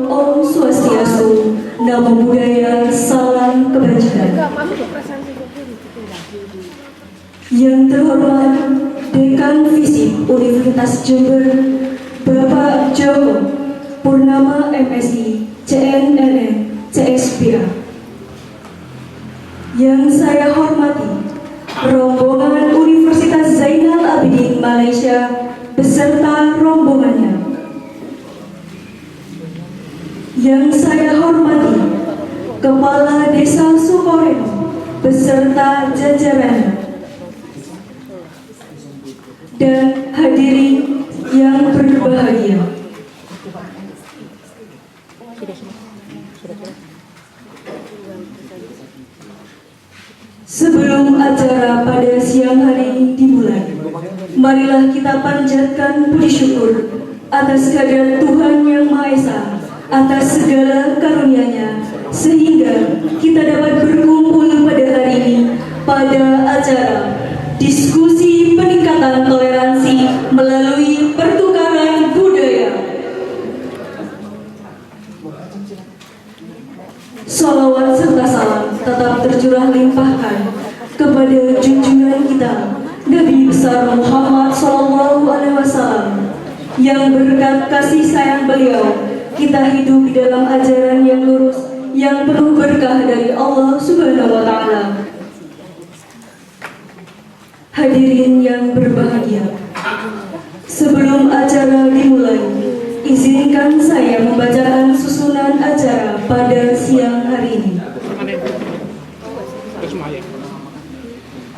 Om Swastiastu, Namo Buddhaya, salam kebajikan. Yang terhormat Dekan Fisip Universitas Jember, Bapak Joko Purnama MSI, CNNN, CSPA. Yang saya hormati rombongan Universitas Zainal Abidin Malaysia beserta rombongannya. Yang saya hormati Kepala Desa Sukoreno beserta jajarannya. Dan hadirin yang berbahagia, sebelum acara pada siang hari ini dimulai, marilah kita panjatkan puji syukur atas kehadirat Tuhan Yang Maha Esa, atas segala karunia-Nya, sehingga kita dapat berkumpul pada hari ini pada acara diskusi peningkatan toleransi melalui pertukaran budaya. Salawat serta salam tetap tercurah limpahkan kepada junjungan kita Nabi besar Muhammad SAW, yang berkat kasih sayang beliau kita hidup di dalam ajaran yang lurus, yang penuh berkah dari Allah Subhanahu wa Ta'ala. Hadirin yang berbahagia, sebelum acara dimulai, izinkan saya membacakan susunan acara pada siang hari ini.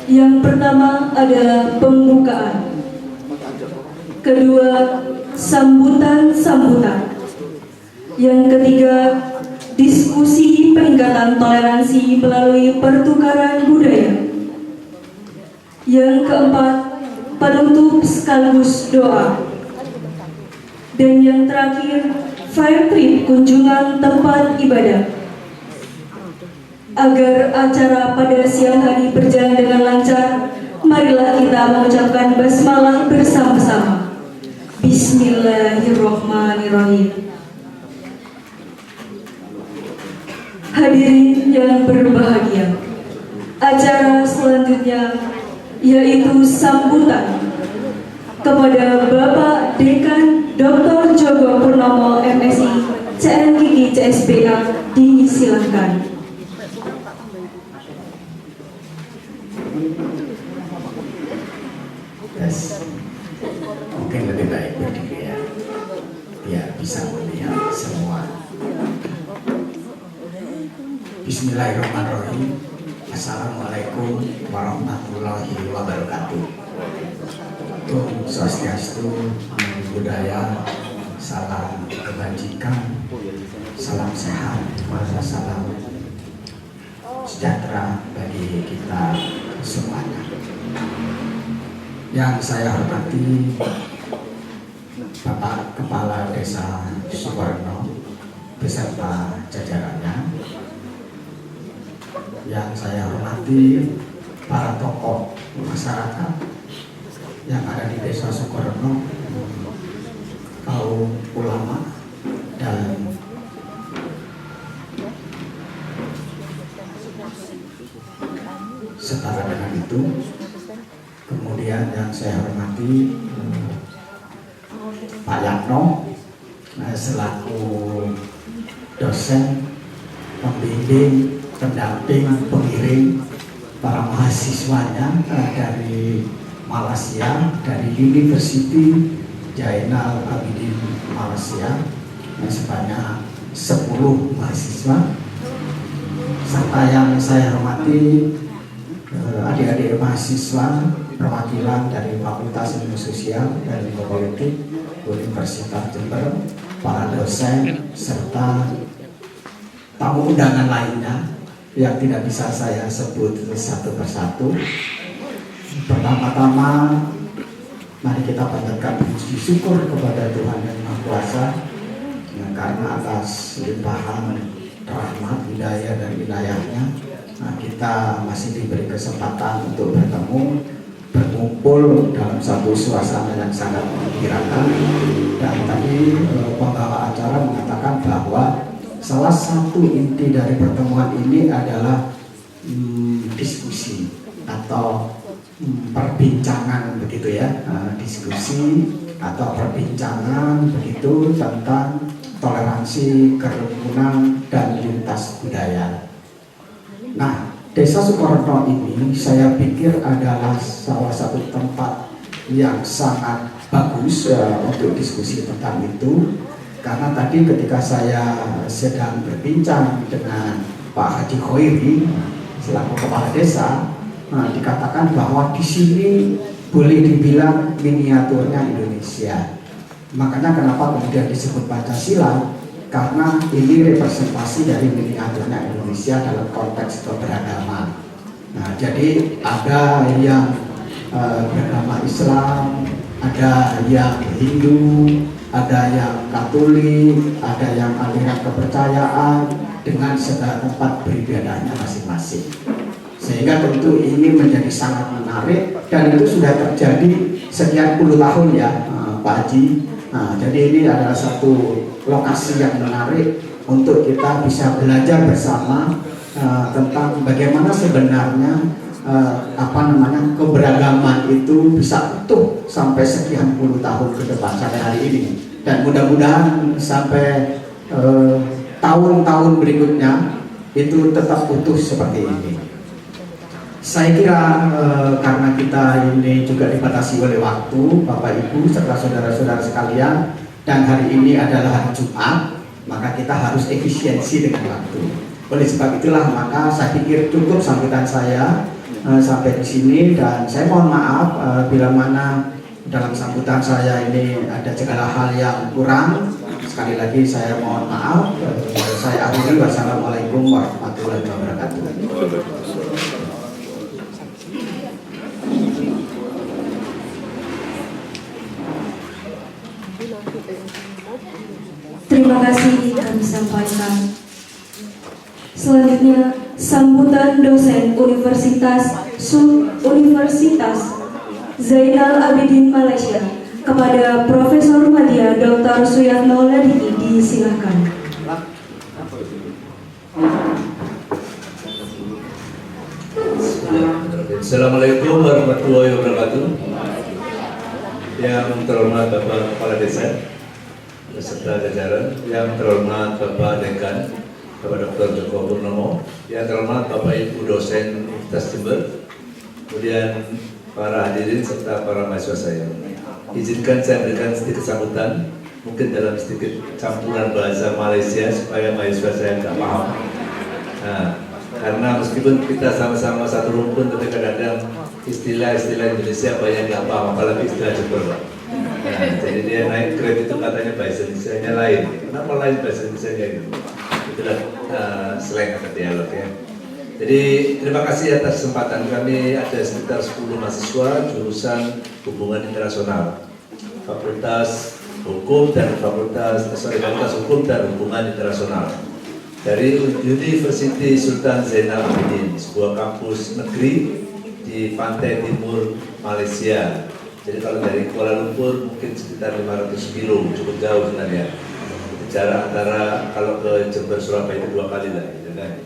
Yang pertama adalah pembukaan. Kedua, sambutan-sambutan. Yang ketiga, diskusi peningkatan toleransi melalui pertukaran budaya. Yang keempat, penutup sekaligus doa. Dan yang terakhir, fire trip kunjungan tempat ibadah. Agar acara pada siang hari berjalan dengan lancar, marilah kita mengucapkan basmalah bersama-sama. Bismillahirrahmanirrahim. Hadirin yang berbahagia, acara selanjutnya yaitu sambutan kepada Bapak Dekan Dr. Joko Purnomo MSI, CNGG CSPA, disilakan. Yes. Mungkin lebih baik berdiri ya, biar bisa melihat semua. Bismillahirrahmanirrahim. Assalamualaikum warahmatullahi wabarakatuh. Om Swastiastu, Namo Buddhaya, salam kebajikan, salam sehat, salam sejahtera bagi kita semuanya. Yang saya hormati Bapak Kepala Desa Sukoreno beserta jajarannya. Yang saya hormati para tokoh masyarakat yang ada di Desa Sukoreno, kaum ulama, dan setara dengan itu. Kemudian yang saya hormati Pak Yatno selaku dosen, pembimbing, pendamping, pengiring para mahasiswanya dari Malaysia, dari University Zainal Abidin Malaysia, sebanyak 10 mahasiswa, serta yang saya hormati adik-adik mahasiswa perwakilan dari Fakultas Ilmu Sosial dan Ilmu Politik Universitas Jember, para dosen, serta tamu undangan lainnya yang tidak bisa saya sebut satu persatu. Pertama-tama, mari kita panjatkan puji syukur kepada Tuhan Yang Maha Kuasa, karena atas limpahan rahmat, hidayah dan wilayahnya, kita masih diberi kesempatan untuk bertemu, berkumpul dalam satu suasana yang sangat menggembirakan. Dan tadi pembawa acara mengatakan bahwa salah satu inti dari pertemuan ini adalah diskusi atau perbincangan begitu ya, diskusi atau perbincangan begitu tentang toleransi, kerukunan, dan lintas budaya. Nah, Desa Sukorejo ini saya pikir adalah salah satu tempat yang sangat bagus untuk diskusi tentang itu, karena tadi ketika saya sedang berbincang dengan Pak Haji Khoiri selaku kepala desa, dikatakan bahwa di sini boleh dibilang miniaturnya Indonesia. Makanya kenapa kemudian disebut Pancasila, karena ini representasi dari miniaturnya Indonesia dalam konteks beragama. Nah, jadi ada yang beragama Islam, ada yang Hindu, ada yang Katolik, ada yang aliran kepercayaan dengan segala tempat beribadahnya masing-masing. Sehingga tentu ini menjadi sangat menarik, dan itu sudah terjadi sekian puluh tahun ya, Pak Haji. Nah, jadi ini adalah satu lokasi yang menarik untuk kita bisa belajar bersama tentang bagaimana sebenarnya keberagaman itu bisa utuh sampai sekian puluh tahun ke depan sampai hari ini, dan mudah-mudahan sampai tahun-tahun berikutnya itu tetap utuh seperti ini. Saya kira karena kita ini juga dibatasi oleh waktu, Bapak Ibu serta saudara-saudara sekalian, dan hari ini adalah hari Jumat, maka kita harus efisiensi dengan waktu. Oleh sebab itulah maka saya pikir cukup sambutan saya sampai di sini, dan saya mohon maaf bila mana dalam sambutan saya ini ada segala hal yang kurang. Sekali lagi saya mohon maaf. Saya akhiri, wassalamualaikum warahmatullahi wabarakatuh. Terima kasih kami sampaikan. Selanjutnya, sambutan dosen Universitas Zainal Abidin Malaysia kepada Profesor Madya Dr. Suyatno Ladiki disilakan. Assalamualaikum warahmatullahi wabarakatuh. Yang terhormat Bapak Kepala Desa beserta jajaran, yang terhormat Bapak Dekan, Bapak Dr. Joko Purnomo, yang terhormat Bapak Ibu dosen Universitas Jember, kemudian para hadirin serta para mahasiswa saya. Izinkan saya berikan sedikit sambutan, mungkin dalam sedikit campuran bahasa Malaysia supaya mahasiswa saya tidak paham. Nah, karena meskipun kita sama-sama satu rumpun, tapi kadang-kadang istilah-istilah Indonesia banyak nggak paham, apalagi istilah Jember. Nah, jadi dia naik Grab itu katanya bahasa Indonesia-nya lain. Kenapa lain bahasa Indonesia-nya gitu? Itulah slang atau dialog ya. Jadi terima kasih atas kesempatan. Kami ada sekitar 10 mahasiswa jurusan Hubungan Internasional, Fakultas Hukum dan Fakultas Hukum dan Hubungan Internasional dari University Sultan Zainal Abidin, sebuah kampus negeri di pantai timur Malaysia. Jadi kalau dari Kuala Lumpur mungkin sekitar 500 kilo, cukup jauh sebenarnya. Jarak antara kalau ke Jember Surabaya itu 2 kali lah, gitu kan.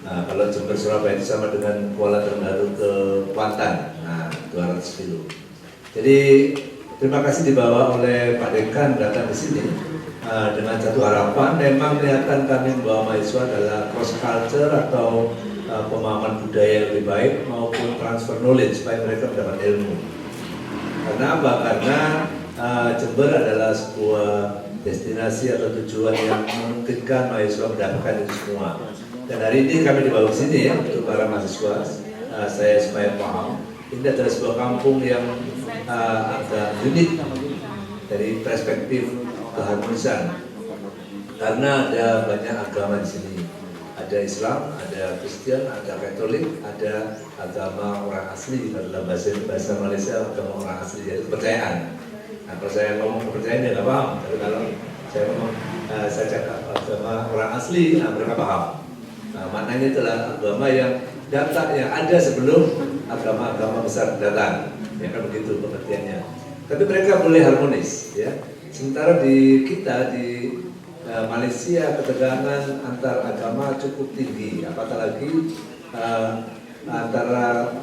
Nah, kalau Jember Surabaya itu sama dengan Kuala Terengganu ke Kuantan, nah 200 kilo. Jadi terima kasih dibawa oleh Pak Dekan datang di sini dengan satu harapan. Memang kelihatan kami membawa mahasiswa adalah cross culture atau pemahaman budaya yang lebih baik maupun transfer knowledge supaya mereka mendapat ilmu. Karena apa? Karena Jember adalah sebuah destinasi atau tujuan yang memungkinkan mahasiswa mendapatkan itu semua. Dan hari ini kami dibawa ke sini ya untuk para mahasiswa. Saya supaya paham, ini adalah sebuah kampung yang agak unik dari perspektif keharmonisan. Karena ada banyak agama di sini. Ada Islam, ada Kristen, ada Katolik, ada agama orang asli. Dalam bahasa Malaysia agama orang asli, yaitu kepercayaan. Nah, kalau saya ngomong kepercayaan dia nggak paham. Tapi kalau saya ngomong saya cakap agama orang asli, nah mereka paham. Nah, maknanya itulah agama yang datang, yang ada sebelum agama-agama besar datang. ya kan begitu pengertiannya. Tapi mereka boleh harmonis, ya. Sementara di kita di Malaysia ketegangan antar agama cukup tinggi, apalagi antara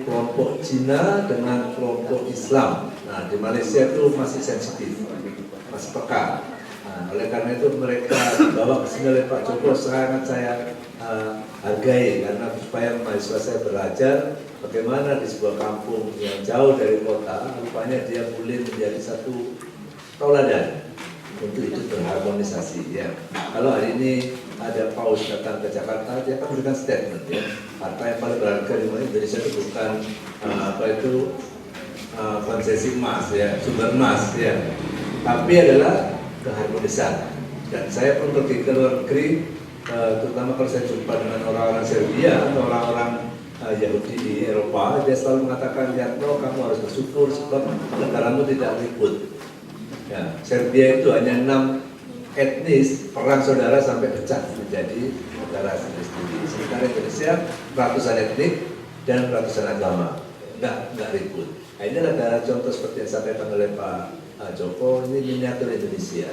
kelompok Cina dengan kelompok Islam. Nah, di Malaysia itu masih sensitif, masih peka. Nah, oleh karena itu mereka bawa ke sini oleh Pak Joko sangat saya hargai, karena supaya mahasiswa saya belajar bagaimana di sebuah kampung yang jauh dari kota, rupanya dia boleh menjadi satu tauladan untuk itu berharmonisasi, ya. Kalau hari ini ada paus datang ke Jakarta, dia akan memberikan statement, ya. Harta yang paling berharga di Indonesia itu bukan konsesi emas, ya, sumber emas, ya, tapi adalah keharmonisan. Dan saya pun pergi ke luar negeri, terutama kalau saya jumpa dengan orang-orang Serbia atau orang-orang Yahudi di Eropa, dia selalu mengatakan, Yatno, kamu harus bersyukur sebab negaramu tidak ribut. Ya, Serbia itu hanya 6 etnis, perang saudara sampai pecah menjadi negara sendiri-sendiri. Sementara Indonesia ratusan etnik dan ratusan agama, nggak ribut. Nah, ini ada contoh seperti yang disampaikan oleh Pak Joko, ini miniatur Indonesia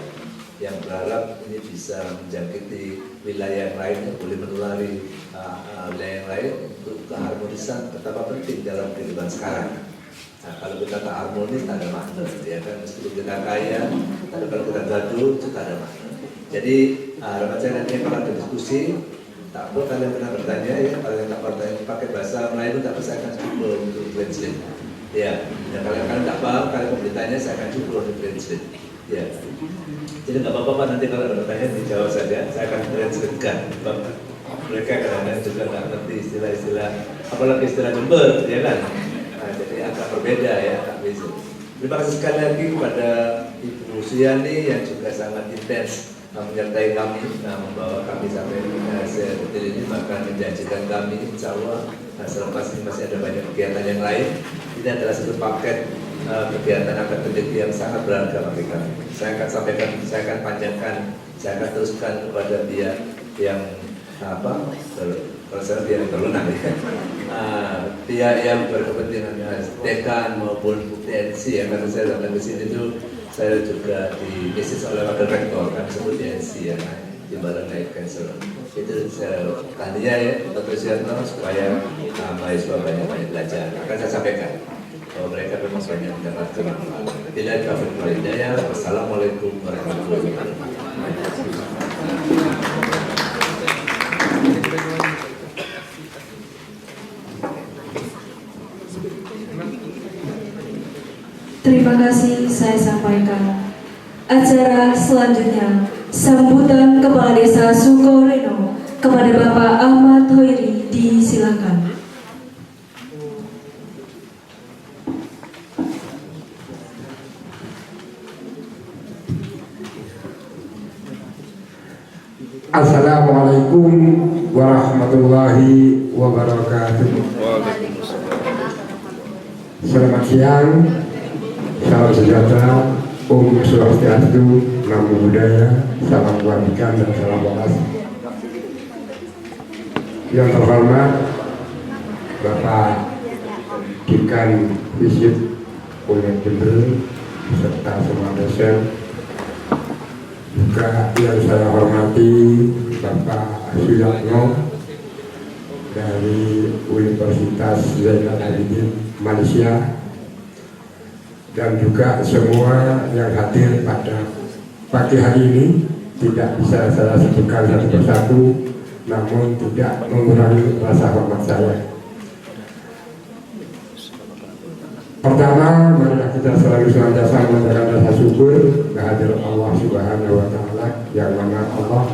yang berharap ini bisa menjangkiti wilayah yang lain, yang boleh menulari wilayah yang lain untuk keharmonisan betapa penting dalam kehidupan sekarang. Nah, kalau kita tak harmonis, tak ada makna, ya kan? Meskipun kita kaya, tapi kalau kita gaduh, itu tak ada makna. Jadi, harapan saya nanti kalau ada diskusi, tak apa kalian pernah bertanya, ya, kalau yang tak bertanya pakai bahasa Melayu, tak apa saya akan coba untuk translate. Ya, dan kalau kalian tak paham, kalian mau bertanya, saya akan coba untuk translate. Ya, jadi nggak apa-apa Pak, nanti kalau ada pertanyaan dijawab saja, saya akan translatekan. Mereka kadang-kadang juga nggak ngerti istilah-istilah, apalagi istilah Jember, ya kan? Nah, jadi agak berbeda, ya, agak beda. Terima kasih sekali lagi kepada Ibu Suyani yang juga sangat intens menyertai kami, membawa kami sampai seperti ini, bahkan menjanjikan kami, insya Allah, selepas ini masih ada banyak kegiatan yang lain. Ini adalah satu paket kegiatan akademik yang sangat berharga bagi kami. Saya akan sampaikan, saya akan panjangkan, saya akan teruskan kepada pihak yang kalau saya biar berwenang, ya. Pihak yang berkepentingan, dekan maupun TNC, ya, karena saya datang ke sini itu saya juga di bisnis oleh wakil rektor, kami sebut TNC, ya, Timbalan Night Council. Itu saya tanya, ya, Dr. Siatno, supaya mahasiswa banyak belajar. Akan saya sampaikan bahwa mereka memang banyak mendapatkan manfaat. Bila taufiq wal hidayah. Wassalamualaikum warahmatullahi wabarakatuh. Terima kasih saya sampaikan. Acara selanjutnya, sambutan Kepala Desa Sukoreno kepada Bapak Ahmad Hoiri, disilakan. Assalamualaikum warahmatullahi wabarakatuh. Selamat siang, salam sejahtera, Om Swastiastu, Namo Buddhaya, salam kebajikan dan salam waras. Yang terhormat Bapak Dekan Visip Uner Jember serta semua dosen, juga yang saya hormati Bapak Suyatno dari Universitas Zainal Abidin Malaysia, dan juga semua yang hadir pada pagi hari ini. Tidak bisa saya sebutkan satu persatu, namun tidak mengurangi rasa hormat saya. Pertama, marilah kita selalu senantiasa mengucapkan rasa syukur kehadiran Allah Subhanahu wa Ta'ala, yang mana Allah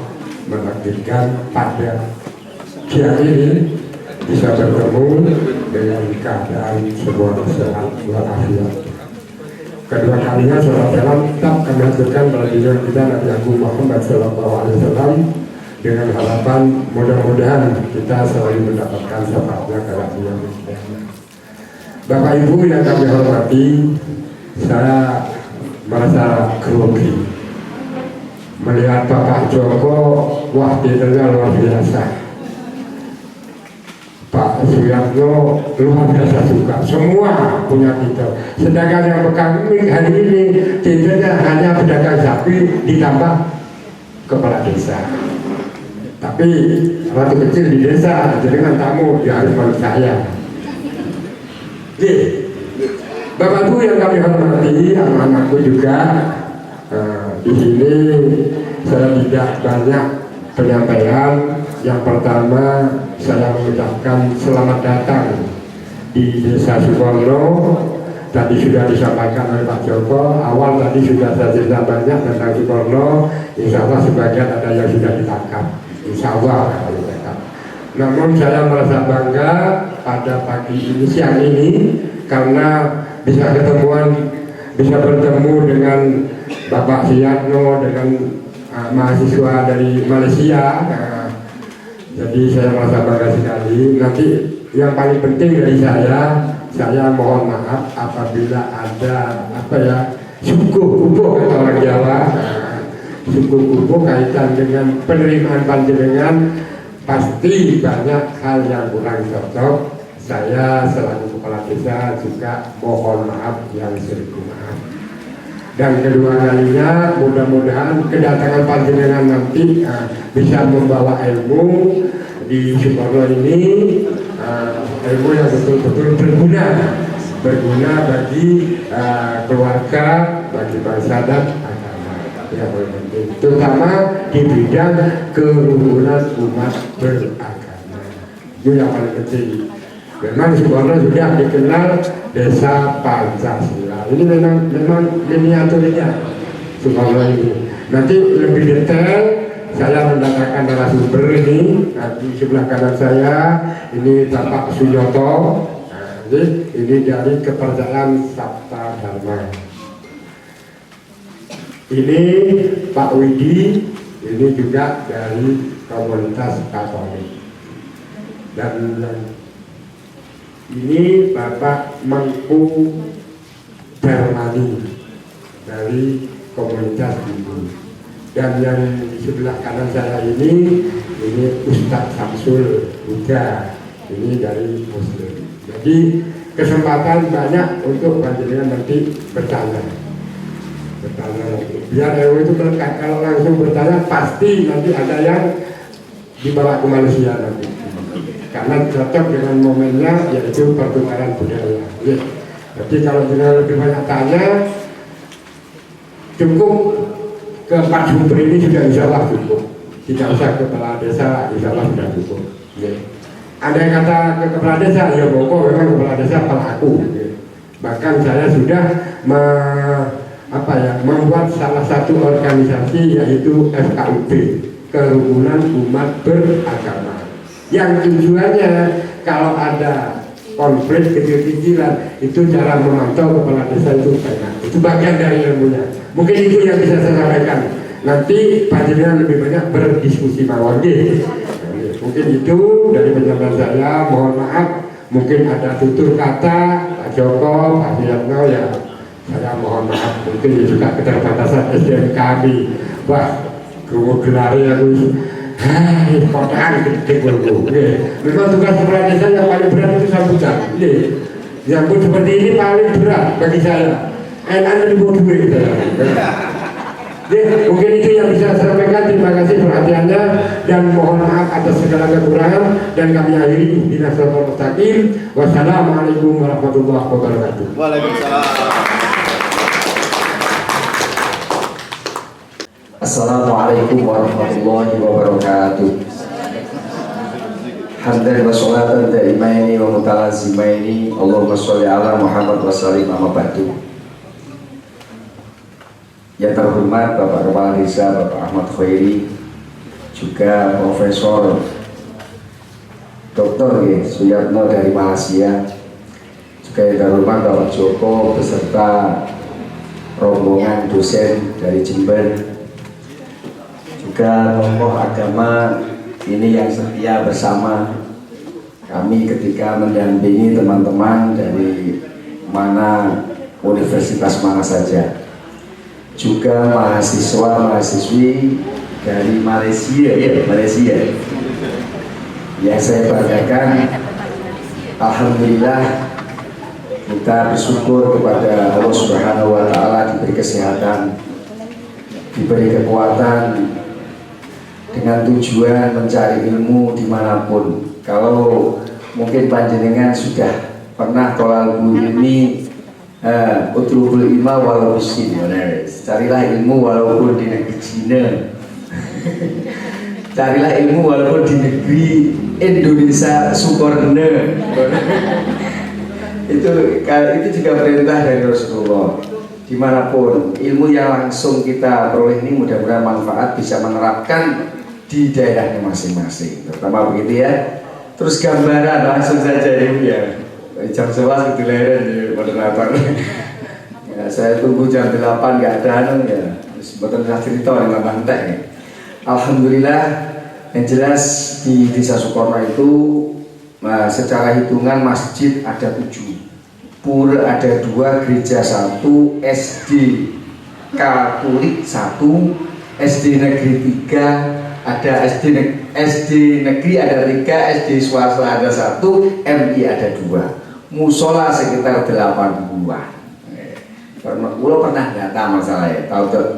menakdirkan pada siang ini bisa bertemu dengan keadaan semua sehat walafiat. Kedua kalinya salam tetap kami haturkan pada junjungan kita Nabi Agung Muhammad SAW, dengan harapan mudah-mudahan kita selalu mendapatkan syafaatnya kelak di yaumil qiyamah. Bapak Ibu yang kami hormati, saya merasa grogi melihat Bapak Joko, wah titelnya luar biasa. Pak Bapak Suyatno luar biasa suka, semua punya titel. Sedangkan yang pegang ini hari ini titelnya hanya pedagang sapi ditambah kepala desa. Tapi ratu kecil di desa, jadi kan tamu dia harus menurut saya. Oke, Bapak Ibu yang kami hormati, anak-anakku juga di sini saya tidak banyak penyampaian. Yang pertama saya mengucapkan selamat datang di Desa Sukorno. Tadi sudah disampaikan oleh Pak Joko. Awal tadi sudah saya cerita banyak tentang Sukorno. Insya Allah sebagian ada yang sudah ditangkap. Insya Allah akan ditangkap. Namun saya merasa bangga pada pagi ini, siang ini, karena bisa bertemu dengan Bapak Suyatno, dengan mahasiswa dari Malaysia. Jadi saya merasa bangga sekali. Nanti yang paling penting dari saya mohon maaf apabila ada suku kubu kata orang Jawa, suku kubu kaitan dengan penerimaan panjenengan, pasti banyak hal yang kurang cocok. Saya selaku kepala desa juga mohon maaf yang seribu maaf. Dan kedua kalinya mudah-mudahan kedatangan panjenengan nanti bisa membawa ilmu di Sukorno ini, ilmu yang betul-betul berguna bagi keluarga, bagi bangsa dan agama. Ya, penting, terutama di bidang kerukunan umat beragama. Itu yang paling penting. Memang Sukorno sudah dikenal desa Pancasila. Ini memang miniaturnya Sukorno ini. Nanti lebih detail saya mendatangkan narasumber ini. Di sebelah kanan saya ini Bapak Suyoto. Ini dari Kepercayaan Sabta Dharma. Ini Pak Widi. Ini juga dari komunitas Katolik. Dan ini Bapak Mangku Darmani dari komunitas Hindu. Dan yang di sebelah kanan saya ini Ustadz Samsul Huda, ini dari Muslim. Jadi kesempatan banyak untuk panjenengan nanti bertanya. Biar itu melekat, kalau langsung bertanya pasti nanti ada yang dibawa ke Malaysia nanti. Karena cocok dengan momennya, yaitu pertukaran budaya. Ya. Jadi kalau kita lebih banyak tanya, cukup ke Pak Sumber ini sudah insya Allah cukup. Tidak usah ke kepala desa, insya Allah sudah cukup. Ya. Ada yang kata ke kepala desa, ya pokok memang kepala desa pelaku. Ya. Bahkan saya sudah membuat salah satu organisasi, yaitu FKUB, Kerukunan Umat Beragama. Yang tujuannya kalau ada konflik kecil-kecilan itu cara memantau kepala desa itu banyak. Itu bagian dari ilmunya. Mungkin itu yang bisa saya sampaikan. Nanti panjenengan lebih banyak berdiskusi mawon. Mungkin itu dari penyampaian saya. Mohon maaf, mungkin ada tutur kata Pak Joko, Pak Suyatno, ya saya mohon maaf. Mungkin juga keterbatasan SDM kami. Wah, gelari aku. Kotaan gede gulku. Memang tugas kepala desa yang paling berat itu sambutan. Nyambut seperti ini paling berat bagi saya. Enak dibawa duit. Mungkin itu yang bisa saya sampaikan. Terima kasih perhatiannya dan mohon maaf atas segala kekurangan, dan kami akhiri di Nasrul Mustaqim. Wassalamualaikum warahmatullahi wabarakatuh. Waalaikumsalam. Assalamualaikum warahmatullahi wabarakatuh. Hamdan wa sholatan daimaini wa mutalazimaini. Allahumma sholli ala Muhammad wa sallim amma ba'du. Yang terhormat Bapak Kepala Desa Bapak Ahmad Khairi, juga Profesor Dr. Suyatno dari Malaysia, juga yang terhormat Bapak Joko beserta rombongan dosen dari Jember, juga tokoh agama ini yang setia bersama kami ketika mendampingi teman-teman dari universitas mana saja, juga mahasiswa-mahasiswi dari Malaysia yang saya banggakan Alhamdulillah kita bersyukur kepada Allah Subhanahu wa Ta'ala, diberi kesehatan, diberi kekuatan dengan tujuan mencari ilmu dimanapun. Kalau mungkin panjenengan sudah pernah tolabul ilmi, utlubul ilma walau bisin, carilah ilmu walaupun di negeri Cina. Carilah ilmu walaupun di negeri Indonesia Sukorne. itu juga perintah dari Rasulullah. Dimanapun ilmu yang langsung kita peroleh ini mudah-mudahan manfaat, bisa menerapkan di daerahnya masing-masing, terutama begitu ya. Terus gambaran langsung saja ini ya, jam 11 itu leren di moderator. Ya, saya tunggu jam 8 nggak ada ya, sebetulnya cerita dengan bantek ya. Alhamdulillah, yang jelas di Desa Sukorno itu secara hitungan masjid ada 7, pura ada 2, gereja 1, SD Katolik 1, SD negeri 3, ada SD negeri ada 3, SD swasta ada 1, MI ada 2, musola sekitar 80-an. Pulau pernah data masalah ya,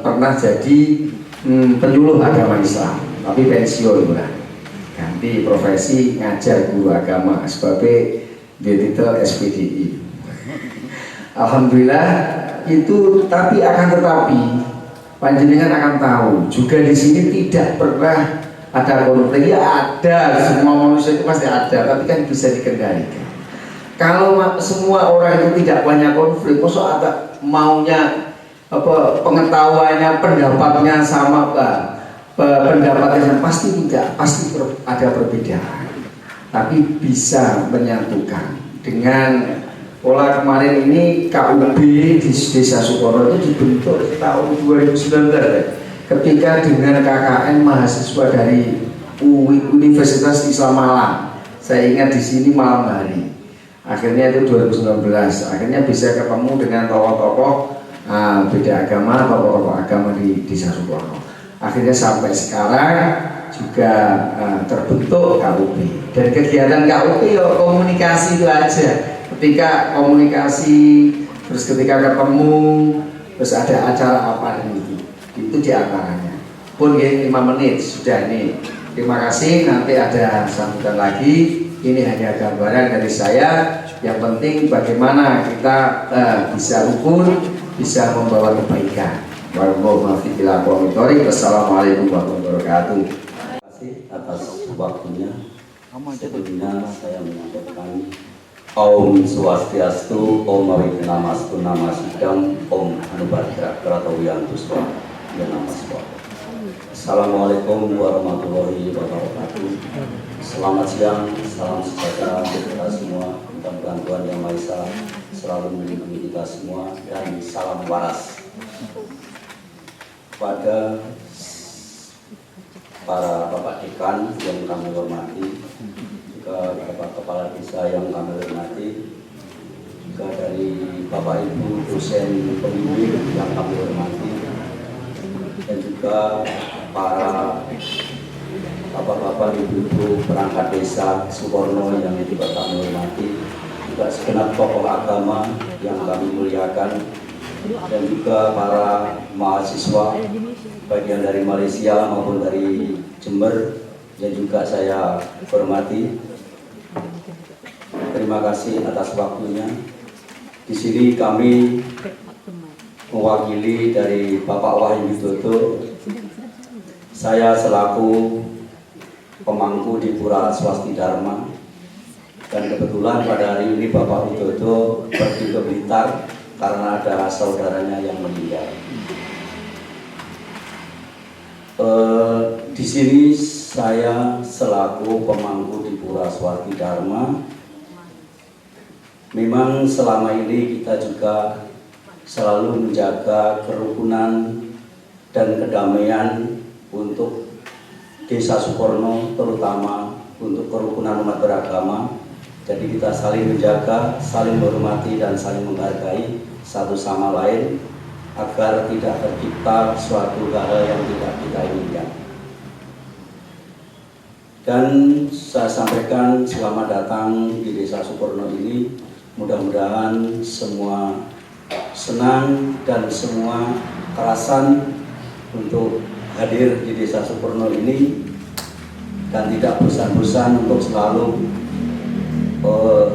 pernah jadi penyuluh agama Islam, tapi pensiun lah, ganti profesi ngajar guru agama sebagai titel SPDI. Alhamdulillah itu, tapi akan tetapi panjenengan akan tahu juga di sini tidak pernah ada konflik. Ya ada, semua manusia itu pasti ada, tapi kan bisa dikendalikan. Kalau semua orang itu tidak banyak konflik, masa ada maunya pengetahuannya, pendapatnya sama pendapatnya pasti tidak, pasti ada perbedaan, tapi bisa menyatukan dengan pola. Kemarin ini KUB di Desa Sukorno itu dibentuk tahun 2019 ketika dengan KKN mahasiswa dari Universitas Islam Malang. Saya ingat di sini malam hari. Akhirnya itu 2019, akhirnya bisa ketemu dengan tokoh-tokoh beda agama, tokoh-tokoh agama di Desa Sukorno. Akhirnya sampai sekarang juga terbentuk KUB. Dan kegiatan KUB ya komunikasi itu aja. Ketika komunikasi, terus ketika ketemu, terus ada acara apa itu diantaranya. Pun ya 5 menit sudah nih. Terima kasih, nanti ada sambutan lagi. Ini hanya gambaran dari saya. Yang penting bagaimana kita bisa rukun, bisa membawa kebaikan. Wassalamualaikum warahmatullahi wabarakatuh. Terima kasih atas waktunya. Sebelumnya saya menyampaikan Om Swastiastu, Om Awinamastu, Nama Sidam, Om Anubhadra Kratawiyantu Swa, Nama Swa. Assalamualaikum warahmatullahi wabarakatuh. Selamat siang, salam sejahtera untuk kita semua. Mudah-mudahan Tuhan Yang Maha Esa selalu melindungi kita semua, dan salam waras. Pada para Bapak Dekan yang kami hormati, juga Bapak Kepala Desa yang kami hormati, juga dari Bapak Ibu dosen pembimbing yang kami hormati, dan juga para Bapak-bapak Ibu perangkat desa Sukorno yang juga kami hormati, juga segenap tokoh agama yang kami muliakan, dan juga para mahasiswa bagian dari Malaysia maupun dari Jember yang juga saya hormati. Terima kasih atas waktunya. Di sini kami mewakili dari Bapak Wahyu Widodo. Saya selaku pemangku di Pura Swasti Dharma, dan kebetulan pada hari ini Bapak Widodo pergi ke Blitar karena ada saudaranya yang meninggal. Di sini saya selaku pemangku di Pura Swasti Dharma. Memang selama ini kita juga selalu menjaga kerukunan dan kedamaian untuk Desa Sukorno, terutama untuk kerukunan umat beragama. Jadi kita saling menjaga, saling menghormati, dan saling menghargai satu sama lain agar tidak tercipta suatu hal yang tidak kita inginkan. Dan saya sampaikan selamat datang di Desa Suporno ini. Mudah-mudahan semua senang dan semua kerasan untuk hadir di Desa Suporno ini dan tidak bosan-bosan untuk selalu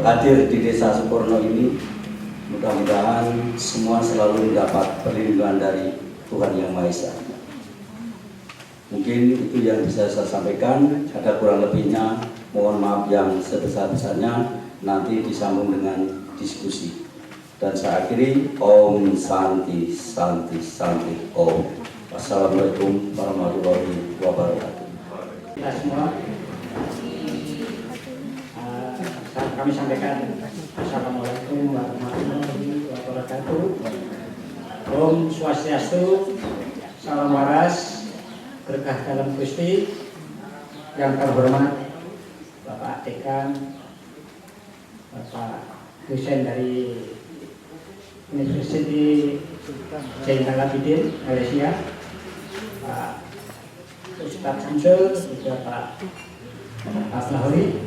hadir di Desa Suporno ini. Mudah-mudahan semua selalu mendapat perlindungan dari Tuhan Yang Maha Esa. Mungkin itu yang bisa saya sampaikan. Ada kurang lebihnya, mohon maaf yang sebesar-besarnya. Nanti disambung dengan diskusi. Dan saya akhiri, Om Santi Santi Santi Om. Wassalamualaikum warahmatullahi wabarakatuh. Kita semua, kami sampaikan Assalamualaikum warahmatullahi wabarakatuh. Om Swastiastu, salam waras, berkah dalam Gusti. Yang terhormat Bapak Dekan, Bapak dosen dari University Zainal Abidin Malaysia, Pak Ustadz Samsul, juga Pak Lahori,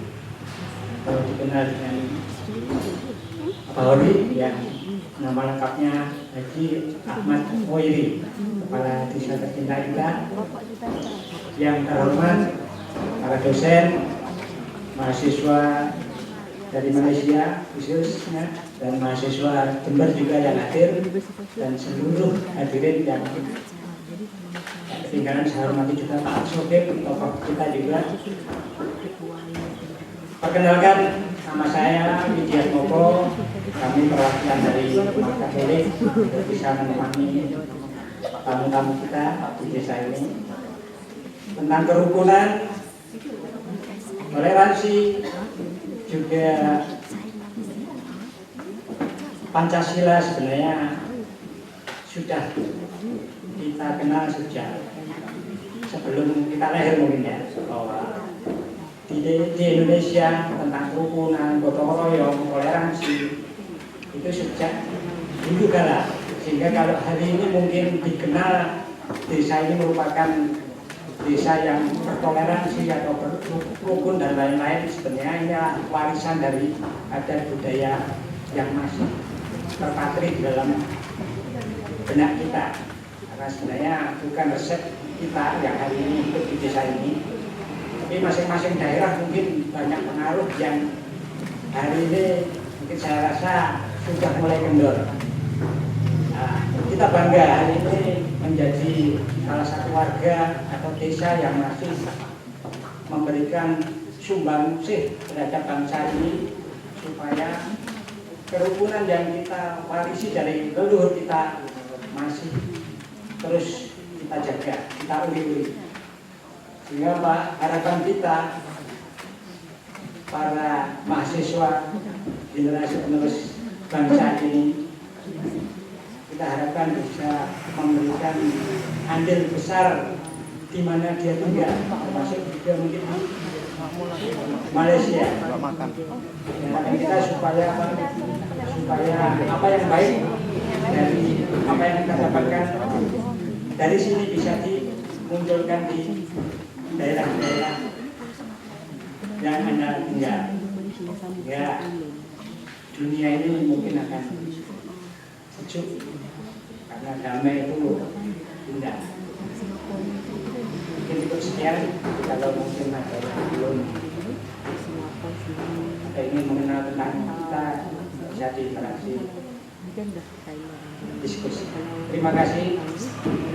kalau dikenal dengan Pak Lahori, yang nama lengkapnya Haji Ahmad Moiri, Kepala Desa tercinta kita. Yang terhormat para dosen, mahasiswa dari Malaysia khususnya, dan mahasiswa Jember juga yang hadir, dan seluruh hadirin yang ketinggalan. Saya hormati juga Pak Sokip, tokoh kita juga. Perkenalkan, nama saya Widya Moko. Kami perwakilan dari Marka Helik untuk bisa menemani tamu-tamu kita di desa ini tentang kerukunan, toleransi, juga Pancasila. Sebenarnya sudah kita kenal sejak sebelum kita lahir mungkin ya, bahwa di Indonesia tentang kerukunan, gotong royong, toleransi itu sejak dulu kala. Sehingga kalau hari ini mungkin dikenal desa ini merupakan desa yang bertoleransi atau berrukun dan lain-lain, sebenarnya ini warisan dari adat budaya yang masih terpatri di dalam benak kita. Karena sebenarnya bukan resep kita yang hari ini hidup di desa ini, tapi masing-masing daerah mungkin banyak pengaruh yang hari ini mungkin saya rasa sudah mulai kendor. Nah, kita bangga hari ini menjadi salah satu warga atau desa yang masih memberikan sumbangsih terhadap bangsa ini, supaya kerukunan yang kita warisi dari leluhur kita masih terus kita jaga, kita uli-uli. Sehingga Pak, harapan kita para mahasiswa generasi penerus bangsa ini, kita harapkan bisa memberikan andil besar di mana dia tinggal, termasuk juga mungkin di Malaysia. Harapan kita supaya apa yang baik dari apa yang kita dapatkan dari sini bisa dimunculkan di daerah-daerah yang Anda tinggal. Ya, dunia ini mungkin akan sejuk karena damai itu indah. Mungkin cukup sekian. Kalau mungkin ada yang belum ingin mengenal tentang kita, bisa diinteraksi diskusi. Terima kasih.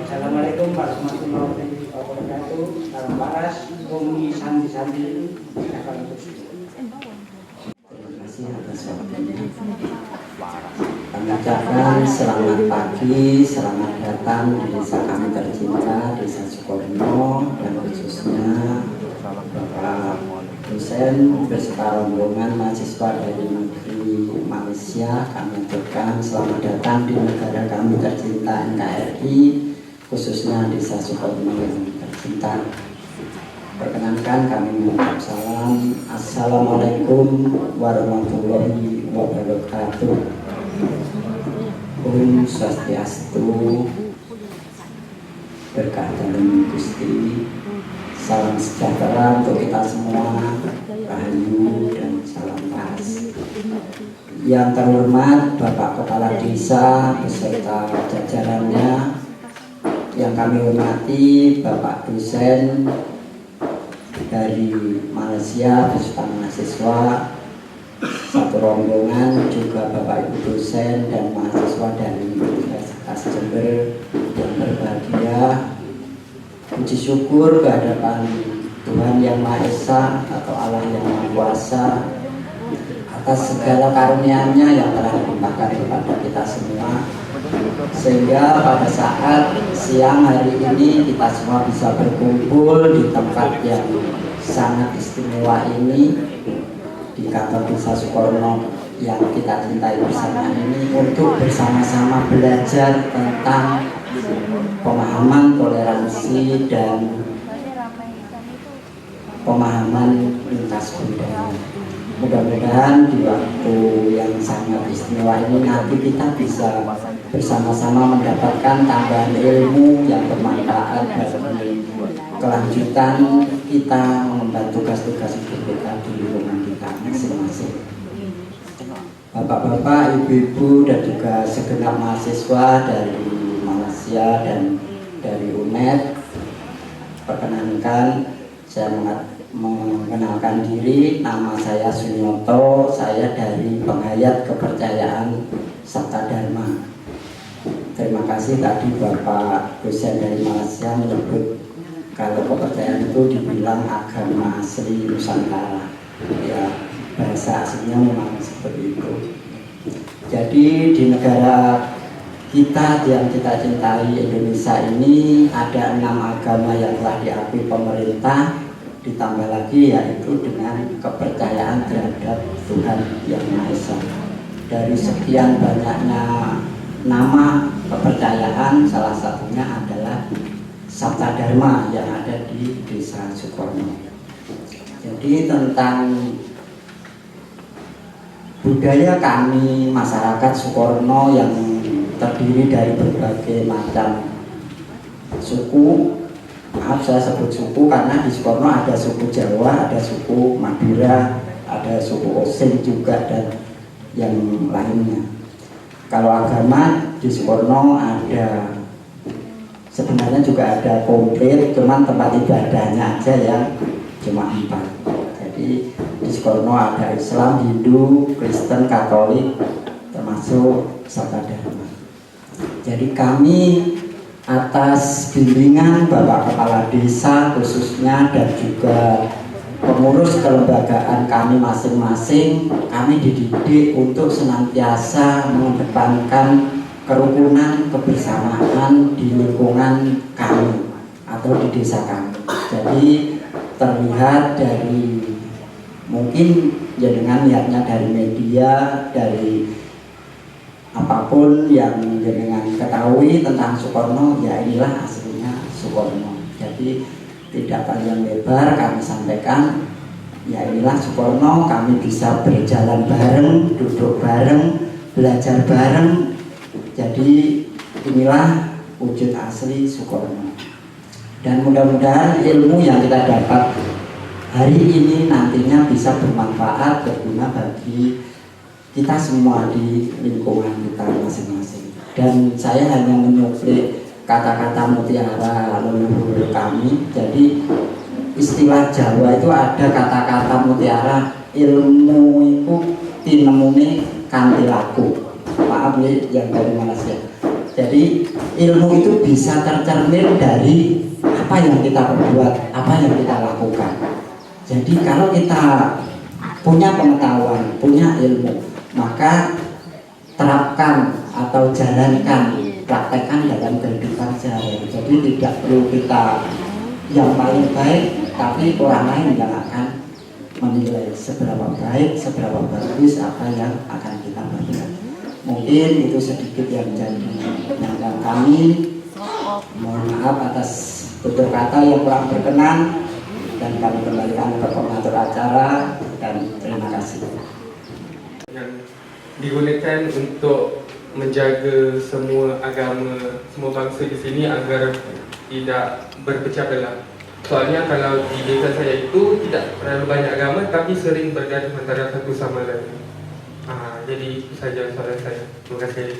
Assalamualaikum warahmatullahi wabarakatuh. Salam waras, Bumi Santi Santi. Terima kasih atas waktunya. Kami ucapkan selamat pagi, selamat datang di desa kami tercinta, Desa Suporno, dan khususnya Bapak dosen beserta rombongan mahasiswa dari negeri Malaysia. Kami ucapkan selamat datang di negara kami tercinta NKRI, khususnya Desa Suporno yang tercinta. Perkenankan kami mengucap salam. Assalamualaikum warahmatullahi wabarakatuh. Om Swastiastu, berkah dalam Gusti, salam sejahtera untuk kita semua, rahayu dan salam pas. Yang terhormat Bapak Kepala Desa beserta jajarannya, yang kami hormati Bapak dosen dari Malaysia beserta mahasiswa satu rombongan, juga Bapak Ibu dosen dan mahasiswa dari Universitas Jember yang berbahagia. Puji syukur kehadapan Tuhan Yang Maha Esa atau Allah Yang Maha Kuasa atas segala karunia-Nya yang telah dilimpahkan kepada kita semua, sehingga pada saat siang hari ini kita semua bisa berkumpul di tempat yang sangat istimewa ini, di kantor Desa Sukorno yang kita cintai bersama ini, untuk bersama-sama belajar tentang pemahaman toleransi dan pemahaman lintas budaya. Mudah-mudahan di waktu yang sangat istimewa ini nanti kita bisa bersama-sama mendapatkan tambahan ilmu yang bermanfaat bagi kelanjutan kita mengemban tugas-tugas hidup kita di lingkungan kita masing-masing. Bapak-bapak, ibu-ibu, dan juga segenap mahasiswa dari Malaysia dan dari UNED, perkenankan saya mengenalkan diri. Nama saya Sunyoto, saya dari Penghayat Kepercayaan Sabta Dharma. Terima kasih tadi Bapak dosen dari Malaysia menyebut kalau kepercayaan itu dibilang agama asli Nusantara. Ya, bahasa aslinya memang seperti itu. Jadi di negara kita yang kita cintai Indonesia ini ada 6 agama yang telah diakui pemerintah, ditambah lagi yaitu dengan kepercayaan terhadap Tuhan Yang Maha Esa. Dari sekian banyaknya nama kepercayaan, salah satunya adalah Sabta Dharma yang ada di Desa Sukorno. Jadi tentang budaya kami masyarakat Sukorno yang terdiri dari berbagai macam suku. Maaf saya sebut suku karena di Sukorno ada suku Jawa, ada suku Madura, ada suku Osing juga, dan yang lainnya. Kalau agama di Sukorno ada, sebenarnya juga ada komplit, cuman tempat ibadahnya aja yang cuma 4. Jadi di Sukorno ada Islam, Hindu, Kristen, Katolik, termasuk Sabta Dharma. Jadi kami atas bimbingan Bapak Kepala Desa khususnya dan juga pengurus kelembagaan kami masing-masing, kami dididik untuk senantiasa mengedepankan kerukunan, kebersamaan di lingkungan kami atau di desa kami. Jadi terlihat dari mungkin ya dengan niatnya dari media, dari apapun yang jenengan ketahui tentang Sukorno, ya inilah aslinya Sukorno. Jadi tidak panjang lebar kami sampaikan, ya inilah Sukorno. Kami bisa berjalan bareng, duduk bareng, belajar bareng. Jadi inilah wujud asli Sukorno. Dan mudah-mudahan ilmu yang kita dapat hari ini nantinya bisa bermanfaat, berguna bagi kita semua di lingkungan kita masing-masing. Dan saya hanya menyuplik kata-kata mutiara leluhur kami. Jadi istilah Jawa itu ada kata-kata mutiara, ilmu itu tinemune kanthi laku. Maaf nih yang dari Malaysia. Jadi ilmu itu bisa tercermin dari apa yang kita perbuat, apa yang kita lakukan. Jadi kalau kita punya pengetahuan, punya ilmu, maka terapkan atau jalankan, praktekkan dalam kehidupan sehari-hari. Jadi tidak perlu kita yang paling baik, tapi orang lain yang akan menilai seberapa baik, seberapa bagus apa yang akan kita berikan. Mungkin itu sedikit yang jadi yang kami. Mohon maaf atas tutur kata yang kurang berkenan, dan kami kembalikan ke koordinator acara, dan terima kasih. Yang digunakan untuk menjaga semua agama, semua bangsa di sini agar tidak berpecah belah. Soalnya kalau di desa saya itu tidak terlalu banyak agama, tapi sering bergaduh antara satu sama lain. Jadi itu saja soalan saya. Terima kasih.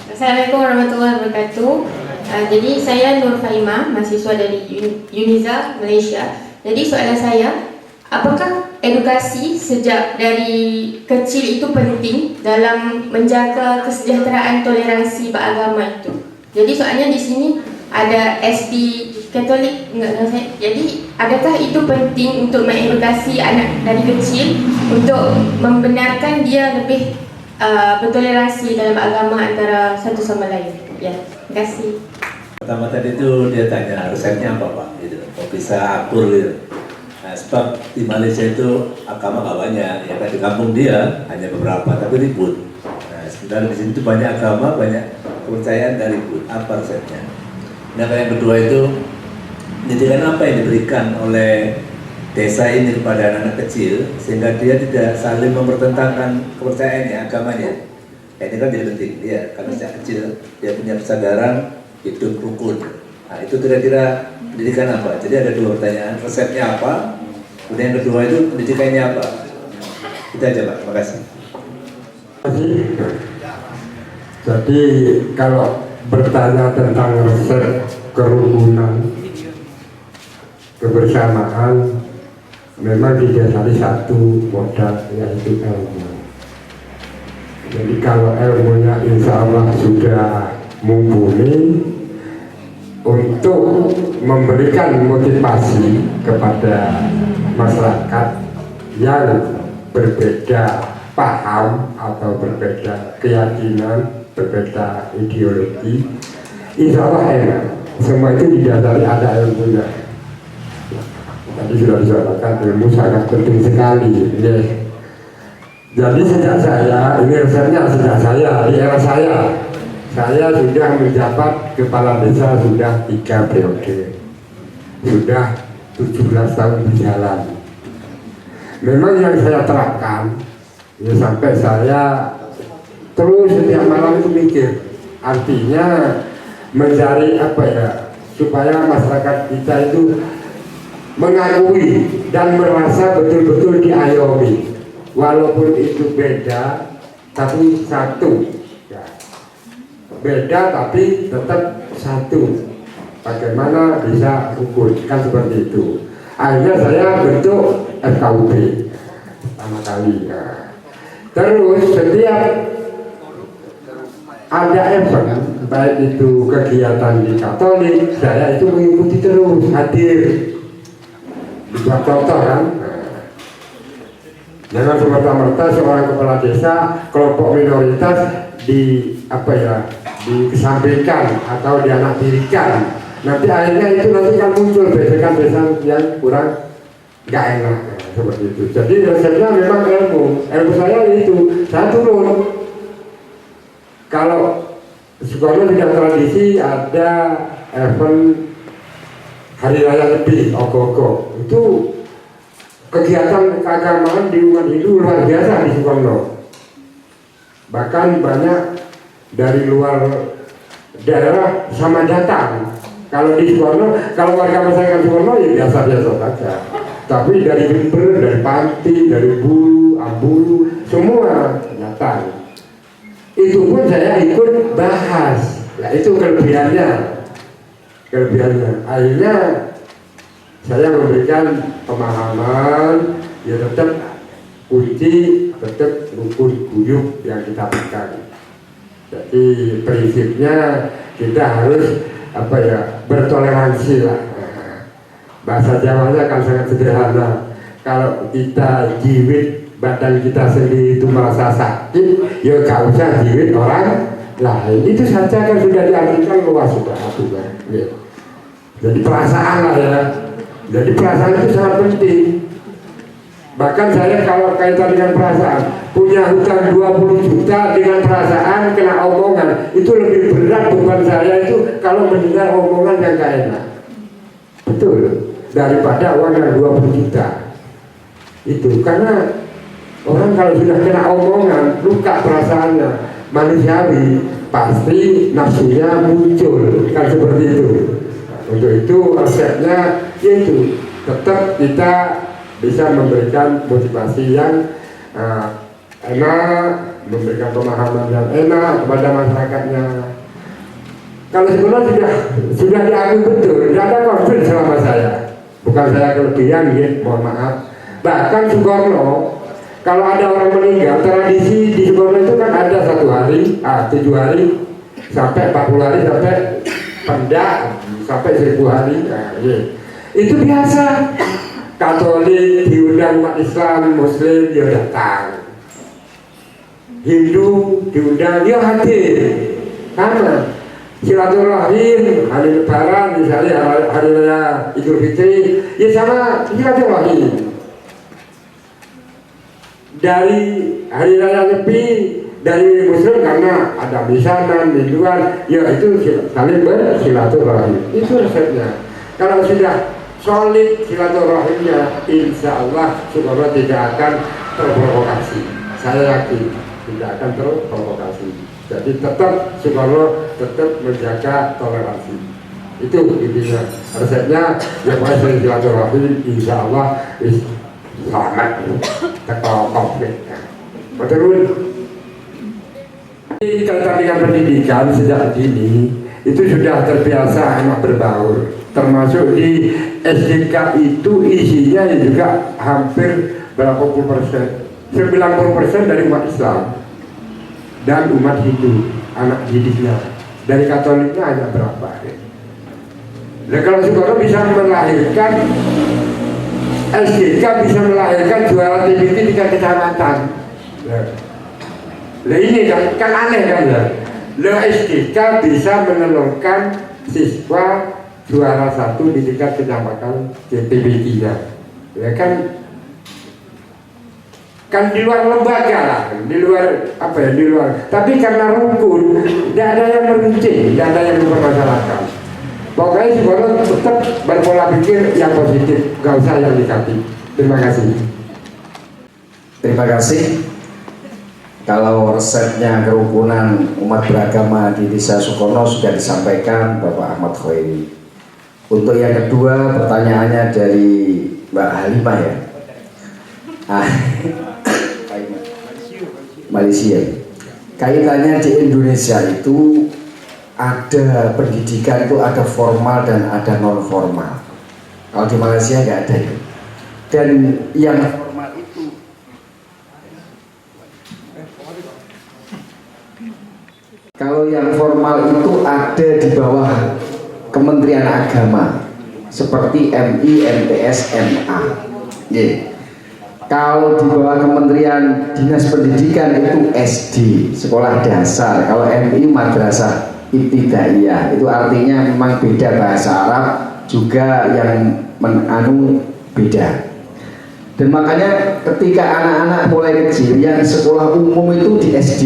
Assalamualaikum warahmatullahi wabarakatuh. Jadi saya Nur Faimah, mahasiswa dari Uniza, Malaysia. Jadi soalan saya, apakah edukasi sejak dari kecil itu penting dalam menjaga kesejahteraan toleransi beragama itu? Jadi soalnya di sini ada SD Katolik, jadi adakah itu penting untuk mengedukasi anak dari kecil untuk membenarkan dia lebih bertoleransi dalam agama antara satu sama lain? Ya, terima kasih. Pertama tadi itu dia tanya resepnya apa Pak, gitu. Kok bisa akur gitu. Nah, sebab di Malaysia itu agama gak banyak, ya kan di kampung dia hanya beberapa, tapi ribut. Nah, sementara di sini itu banyak agama, banyak kepercayaan dan ribut. Apa resepnya? Nah, yang kedua itu pendidikan apa yang diberikan oleh desa ini kepada anak-anak kecil sehingga dia tidak saling mempertentangkan kepercayaannya, agamanya. Nah, ini kan jadi penting dia, karena sejak kecil dia punya kesadaran hidup rukun. Nah, itu kira-kira pendidikan apa? Jadi ada dua pertanyaan, resepnya apa? Kemudian yang kedua itu pendidikannya apa? Itu aja Pak, terima kasih. Jadi kalau bertanya tentang resep kerukunan, kebersamaan, memang didasari satu modal, yaitu ilmu. Jadi kalau ilmunya insya Allah sudah mumpuni untuk memberikan motivasi kepada masyarakat yang berbeda paham atau berbeda keyakinan, berbeda ideologi, insya Allah enak. Semua itu didasari ada ilmunya. Tadi sudah disebutkan ilmu sangat penting sekali. Jadi sejak saya, ini resepnya sejak saya, di era saya sudah menjabat kepala desa sudah 3 periode, sudah 17 tahun berjalan. Memang yang saya terapkan, ya sampai saya terus setiap malam itu mikir, artinya mencari apa ya, supaya masyarakat kita itu mengakui dan merasa betul-betul diayomi, walaupun itu beda tapi satu ya. Beda tapi tetap satu, bagaimana bisa rukun, kan seperti itu. Akhirnya saya bentuk FKUB pertama kali ya. Terus setiap ada event, baik itu kegiatan di Katolik, saya itu mengikuti terus, hadir. Dibuat contoh kan, jangan semerta-merta seorang kepala desa kelompok minoritas dikesampingkan atau dianaktirikan. Nanti akhirnya itu nanti kan muncul besekan-besekan yang kurang nggak enak seperti itu. Jadi resepnya memang ilmu saya itu, saya turun. Kalau sekolah tidak tradisi ada event hari raya lebih, ogo-ogo, itu kegiatan keagamaan di umat Hindu luar biasa di Sukono. Bahkan banyak dari luar daerah sama datang. Kalau di Sukono, kalau warga masyarakat Sukono ya biasa-biasa saja. Tapi dari Jember, dari Panti, dari Bulu, Ambulu, semua datang. Itu pun saya ikut bahas. Nah, itu kelebihannya. Akhirnya saya memberikan pemahaman, ya tetap kunci, tetap rukun guyup yang kita pegang. Jadi prinsipnya kita harus bertoleransi lah. Bahasa Jawanya kan sangat sederhana. Kalau kita jiwit badan kita sendiri itu merasa sakit, ya gak usah jiwit orang lain. Itu saja kan sudah diartikan luas sudah aturan. Jadi perasaan lah ya. Jadi perasaan itu sangat penting. Bahkan saya kalau kaitan dengan perasaan, punya hutang 20 juta dengan perasaan kena omongan, itu lebih berat beban saya itu kalau mendengar omongan yang gak enak. Betul. Daripada uang yang 20 juta. Itu karena orang kalau sudah kena omongan, luka perasaannya, manusiawi, pasti nafsunya muncul, kan seperti itu. Untuk itu resepnya yaitu tetap kita bisa memberikan motivasi yang enak, memberikan pemahaman yang enak kepada masyarakatnya. Kalau sekolah sudah diakui betul, tidak ada konflik selama saya. Bukan saya kelebihan, ya, mohon maaf. Bahkan Soekarno, kalau ada orang meninggal, tradisi di Soekarno itu kan ada 1 hari, 7 hari, sampai 40 hari, sampai pendak, sampai 1000 hari. Nah, ya. Itu biasa. Katolik diundang umat Islam, Muslim dia datang, Hindu diundang dia hadir. Karena silaturahim, hari Lebaran misalnya, hari raya Idul Fitri, ya sama silaturahim. Dari hari raya Nyepi, dari Muslim karena ada misanan, minduan, ya itu saling bersilaturahim. Itu resepnya. Kalau sudah solid silaturahimnya, insya Allah Soekarno tidak akan terprovokasi. Saya yakin tidak akan terprovokasi. Jadi tetap Soekarno tetap menjaga toleransi. Itu intinya. Resepnya yang paling silaturahim, insya Allah selamat terkawal konflik. Betul. Kaitan dengan pendidikan sejak dini itu sudah terbiasa anak berbaur. Termasuk di SDK itu isinya juga hampir berapa puluh persen, 90% dari umat Islam dan umat Hindu, anak didiknya. Dari Katoliknya hanya berapa? Nah, kalau Soekarno bisa melahirkan SDK, bisa melahirkan juara TBT 3 kecamatan. Nah ini kan aneh kan ya. Nah, SDK bisa menelurkan siswa juara 1 di tingkat kecamatan TBT-nya. Ya kan di luar lembaga lah, di luar apa ya, di luar. Tapi karena rukun, tidak ada yang merinci, tidak ada yang mempermasalahkan. Pokoknya Soekarno tetap berpola pikir yang positif, gak usah yang negatif. Terima kasih. Terima kasih. Kalau resepnya kerukunan umat beragama di Desa Soekarno sudah disampaikan Bapak Ahmad Khoiri. Untuk yang kedua pertanyaannya dari Mbak Halimah ya. Malaysia. Kaitannya di Indonesia itu ada pendidikan itu ada formal dan ada non formal. Kalau di Malaysia nggak ada itu. Dan yang formal itu kalau yang formal itu ada di bawah Kementerian Agama seperti MI, MTS, MA. Yeah. Kalau di bawah Kementerian Dinas Pendidikan itu SD, sekolah dasar. Kalau MI madrasah ibtidaiyah, itu artinya memang beda bahasa Arab juga yang beda. Dan makanya ketika anak-anak mulai kecil yang sekolah umum itu di SD.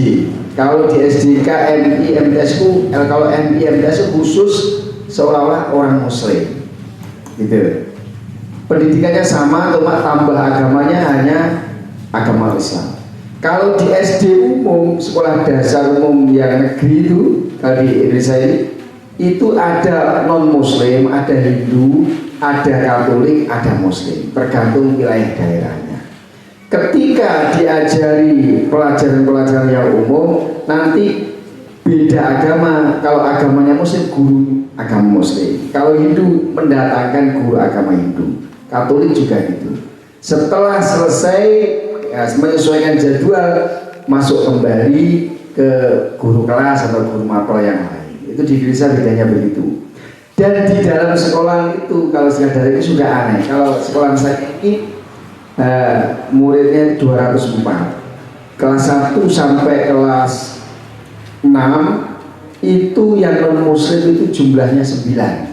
Kalau di SDK, MI, MTS itu, kalau MI, MTS itu khusus seolah-olah orang Muslim, gitu. Pendidikannya sama, cuma tambah agamanya hanya agama Islam. Kalau di SD umum, sekolah dasar umum yang negeri itu, kalau di Indonesia ini, itu ada non-Muslim, ada Hindu, ada Katolik, ada Muslim, tergantung wilayah daerahnya. Ketika diajari pelajaran-pelajaran yang umum, nanti beda agama. Kalau agamanya Muslim, guru agama Muslim. Kalau Hindu, mendatangkan guru agama Hindu. Katolik juga gitu. Setelah selesai ya, menyesuaikan jadwal, masuk kembali ke guru kelas atau guru mapel yang lain. Itu di Indonesia bedanya begitu. Dan di dalam sekolah itu kalau sekadar itu sudah aneh. Kalau sekolah saya ini muridnya 204, kelas 1 sampai kelas 6 itu yang non Muslim itu jumlahnya 9.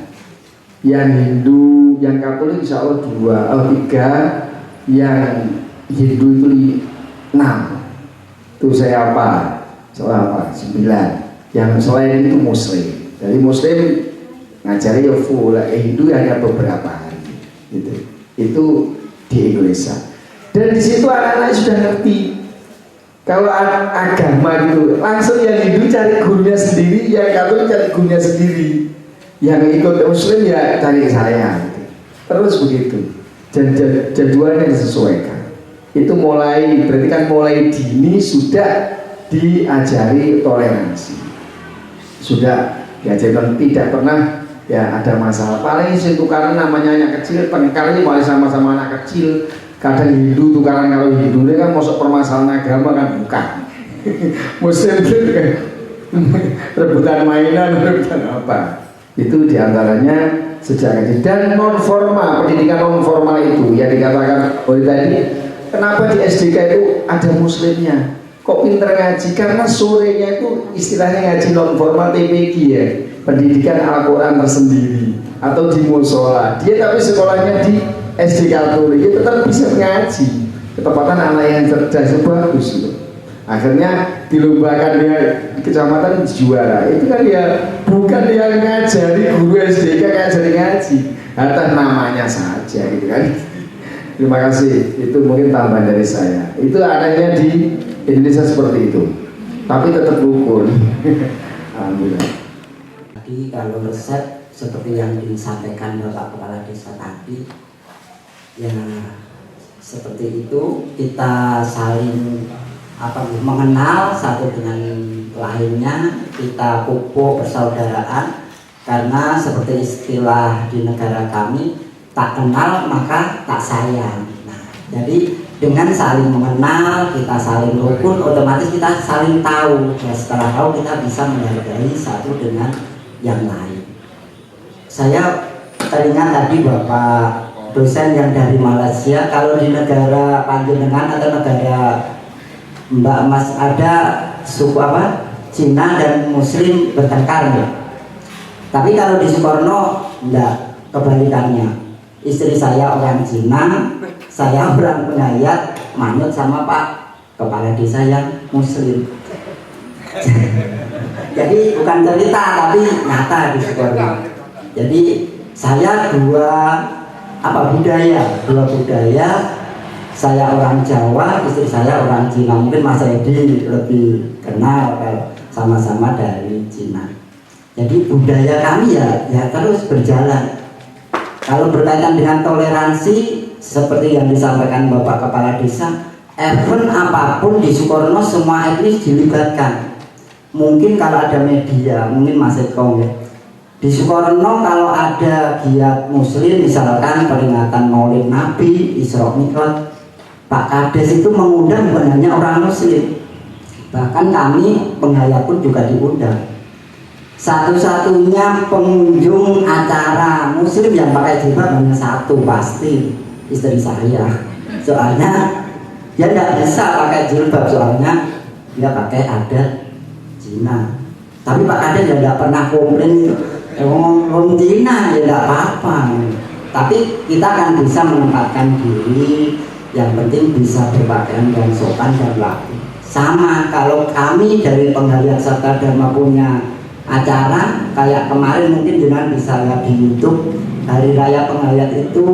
Yang Hindu, yang Katolik insya Allah 2 atau 3, yang Hindu itu 6. Itu saya apa? 9. Yang selain itu Muslim. Jadi Muslim ngajari ya full, Hindu hanya beberapa hari. Gitu. Itu di Indonesia. Dan di situ anak-anak sudah ngerti. Kalau agama gitu, langsung yang Hindu cari gurunya sendiri, yang Katolik cari gurunya sendiri. yang ikut Muslim ya cari saya, terus begitu. Jadwalnya disesuaikan. Itu mulai, berarti kan mulai dini sudah diajari toleransi, sudah diajarkan tidak pernah ya ada masalah. Paling itu karena namanya anak kecil, tengkarnya mulai sama-sama anak kecil. Kadang Hindu tukaran, kalau Hindu ini kan masuk permasalahan agama kan bukan. Muslim itu kan rebutan mainan, rebutan apa. Itu diantaranya sejak kecil. Dan non formal, pendidikan non formal itu yang dikatakan oleh tadi, kenapa di SDK itu ada Muslimnya? Kok pinter ngaji? Karena sorenya itu istilahnya ngaji non formal TPQ ya, pendidikan Al-Quran tersendiri atau di musola. Dia tapi sekolahnya di SD Katolik, dia tetap bisa ngaji. Ketepatan anak yang cerdas itu bagus loh. Akhirnya dilombakan dia di kecamatan juara. Itu kan dia bukan yang ngajari guru SDK ngajari ngaji, atas namanya saja gitu kan. Terima kasih. Itu mungkin tambahan dari saya. Itu adanya di Indonesia seperti itu. Tapi tetap rukun. Alhamdulillah. Jadi kalau resep seperti yang disampaikan Bapak Kepala Desa tadi, ya seperti itu, kita saling mengenal satu dengan lainnya, kita pupuk persaudaraan, karena seperti istilah di negara kami, tak kenal maka tak sayang. Nah, jadi dengan saling mengenal, kita saling rukun, otomatis kita saling tahu. Ya, setelah tahu kita bisa menghargai satu dengan yang lain. Saya teringat tadi Bapak dosen yang dari Malaysia, kalau di negara Panjenengan atau negara Mbak Mas ada suku apa? Cina dan Muslim bertengkar ya. Tapi kalau di Sukorno enggak, kebalikannya. Istri saya orang Cina, saya orang Penayat, manut sama Pak Kepala Desa yang Muslim. Jadi bukan cerita tapi nyata di Sukorno. Jadi saya dua budaya. Saya orang Jawa, istri saya orang Cina. Mungkin Mas Edi lebih kenal kalau sama-sama dari Cina. Jadi budaya kami ya terus berjalan. Kalau berkaitan dengan toleransi seperti yang disampaikan Bapak Kepala Desa, event apapun di Sukorno semua etnis dilibatkan. Mungkin kalau ada media, mungkin Mas Eko ya. Di Sukorno kalau ada giat Muslim, misalkan peringatan Maulid Nabi, Isra Mi'raj, Pak Kades itu mengundang bukan hanya orang Muslim, bahkan kami penghayat pun juga diundang. Satu-satunya pengunjung acara Muslim yang pakai jilbab hanya satu, pasti istri saya. Soalnya dia tidak bisa pakai jilbab, soalnya dia pakai adat Cina. Tapi Pak Kades ya tidak pernah komplain, orang Cina ya tidak apa-apa. Tapi kita akan bisa menempatkan diri. Yang penting bisa berpakaian dan sopan dan laku. Sama kalau kami dari Penghayat Sabta Dharma punya acara kayak kemarin, mungkin jenengan bisa lihat di YouTube, Hari Raya Penghayat itu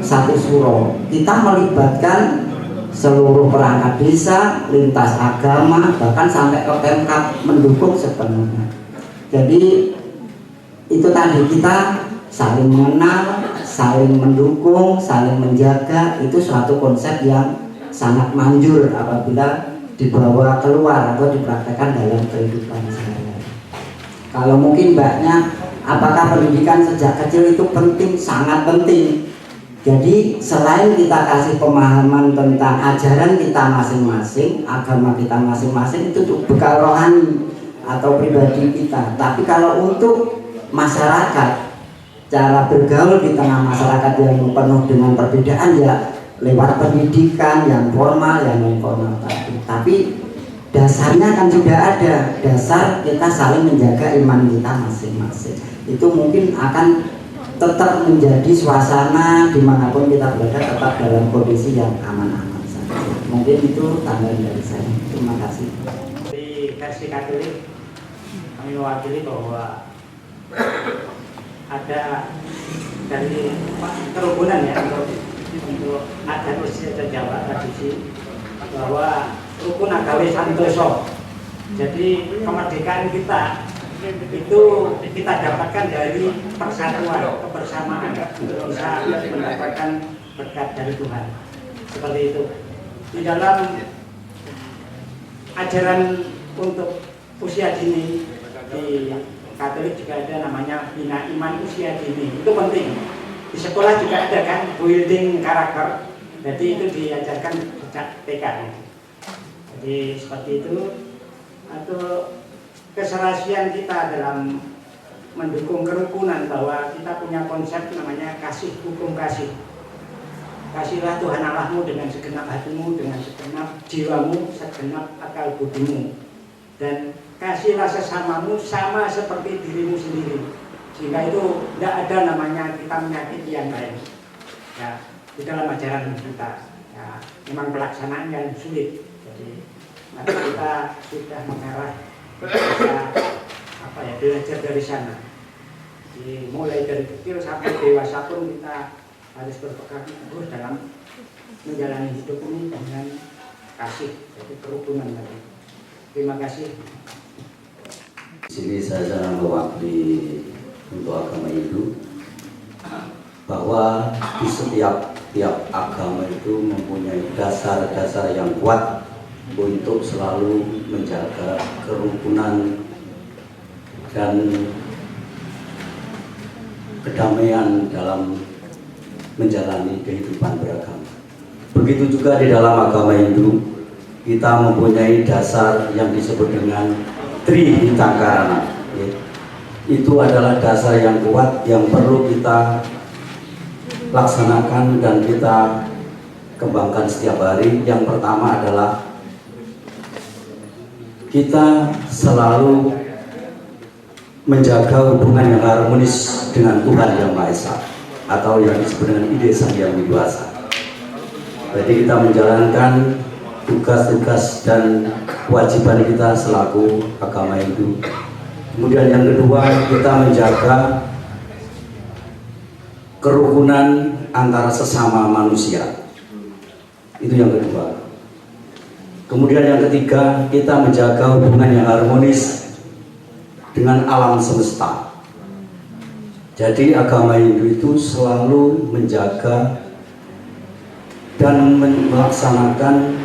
satu suro. Kita melibatkan seluruh perangkat desa, lintas agama, bahkan sampai ke Pemkab mendukung sepenuhnya. Jadi itu tadi, kita saling mengenal, saling mendukung, saling menjaga. Itu suatu konsep yang sangat manjur apabila dibawa keluar atau dipraktekkan dalam kehidupan sehari-hari. Kalau mungkin mbaknya, apakah pendidikan sejak kecil itu penting? Sangat penting. Jadi selain kita kasih pemahaman tentang ajaran kita masing-masing, agama kita masing-masing, itu bekal rohani atau pribadi kita. Tapi kalau untuk masyarakat, cara bergaul di tengah masyarakat yang penuh dengan perbedaan ya lewat pendidikan yang formal, yang non formal tadi. Tapi dasarnya kan sudah ada, dasar kita saling menjaga iman kita masing-masing. Itu mungkin akan tetap menjadi suasana dimanapun kita berada, tetap dalam kondisi yang aman-aman saja. Mungkin itu tambahan dari saya. Terima kasih. Di versi Katolik kami mewakili bahwa ada dari kerukunan ya untuk adat istiadat Jawa tradisi bahwa rukun agawe santoso. Jadi kemerdekaan kita itu kita dapatkan dari persatuan, kebersamaan, bisa mendapatkan berkat dari Tuhan. Seperti itu. Di dalam ajaran untuk usia dini di Katolik juga ada namanya bina iman usia dini. Itu penting. Di sekolah juga ada kan building karakter. Jadi itu diajarkan sejak TK. Jadi seperti itu. Atau keserasian kita dalam mendukung kerukunan, bahwa kita punya konsep namanya kasih hukum kasih. Kasihlah Tuhan Allahmu dengan segenap hatimu, dengan segenap jiwamu, segenap akal budimu. Dan kasihlah sesamamu sama seperti dirimu sendiri. Sehingga itu tidak ada namanya kita menyakiti yang lain. Ya, di dalam ajaran kita, ya, memang pelaksanaan yang sulit. Jadi maka kita sudah mengarah, kita belajar dari sana. Jadi, mulai dari kecil sampai dewasa pun kita harus berpegang teguh dalam menjalani hidup ini dengan kasih, jadi kerukunan tadi. Terima kasih. Di sini saya mewakili untuk agama Hindu, bahwa di setiap agama itu mempunyai dasar-dasar yang kuat untuk selalu menjaga kerukunan dan kedamaian dalam menjalani kehidupan beragama. Begitu juga di dalam agama Hindu, kita mempunyai dasar yang disebut dengan Trihitakarana. Itu adalah dasar yang kuat yang perlu kita laksanakan dan kita kembangkan setiap hari. Yang pertama adalah kita selalu menjaga hubungan yang harmonis dengan Tuhan Yang Maha Esa, atau yang disebut dengan ide Sang Hyang Widi-Wasa. Jadi kita menjalankan tugas-tugas dan kewajiban kita selaku agama Hindu. Kemudian yang kedua, kita menjaga kerukunan antara sesama manusia. Itu yang kedua. Kemudian yang ketiga, kita menjaga hubungan yang harmonis dengan alam semesta. Jadi agama Hindu itu selalu menjaga dan melaksanakan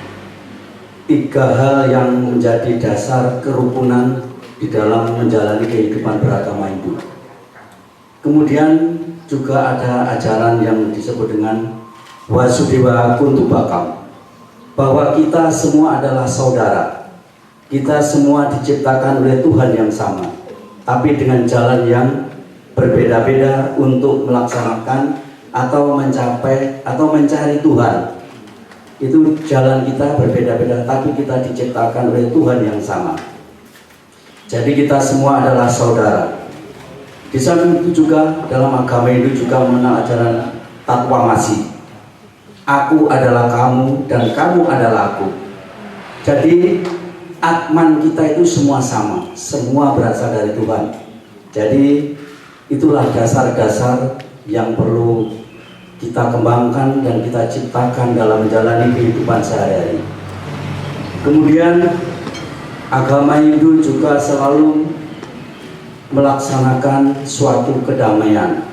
3 hal yang menjadi dasar kerukunan di dalam menjalani kehidupan beragama Hindu. Kemudian juga ada ajaran yang disebut dengan Wasudewa Kuntubakam, bahwa kita semua adalah saudara. Kita semua diciptakan oleh Tuhan yang sama, tapi dengan jalan yang berbeda-beda untuk melaksanakan atau mencapai atau mencari Tuhan. Itu jalan kita berbeda-beda, tapi kita diciptakan oleh Tuhan yang sama. Jadi kita semua adalah saudara. Di samping itu juga dalam agama Hindu juga mengenal ajaran Tatwamasi. Aku adalah kamu dan kamu adalah aku. Jadi Atman kita itu semua sama, semua berasal dari Tuhan. Jadi itulah dasar-dasar yang perlu kita kembangkan dan kita ciptakan dalam menjalani kehidupan sehari-hari. Kemudian agama Hindu juga selalu melaksanakan suatu kedamaian,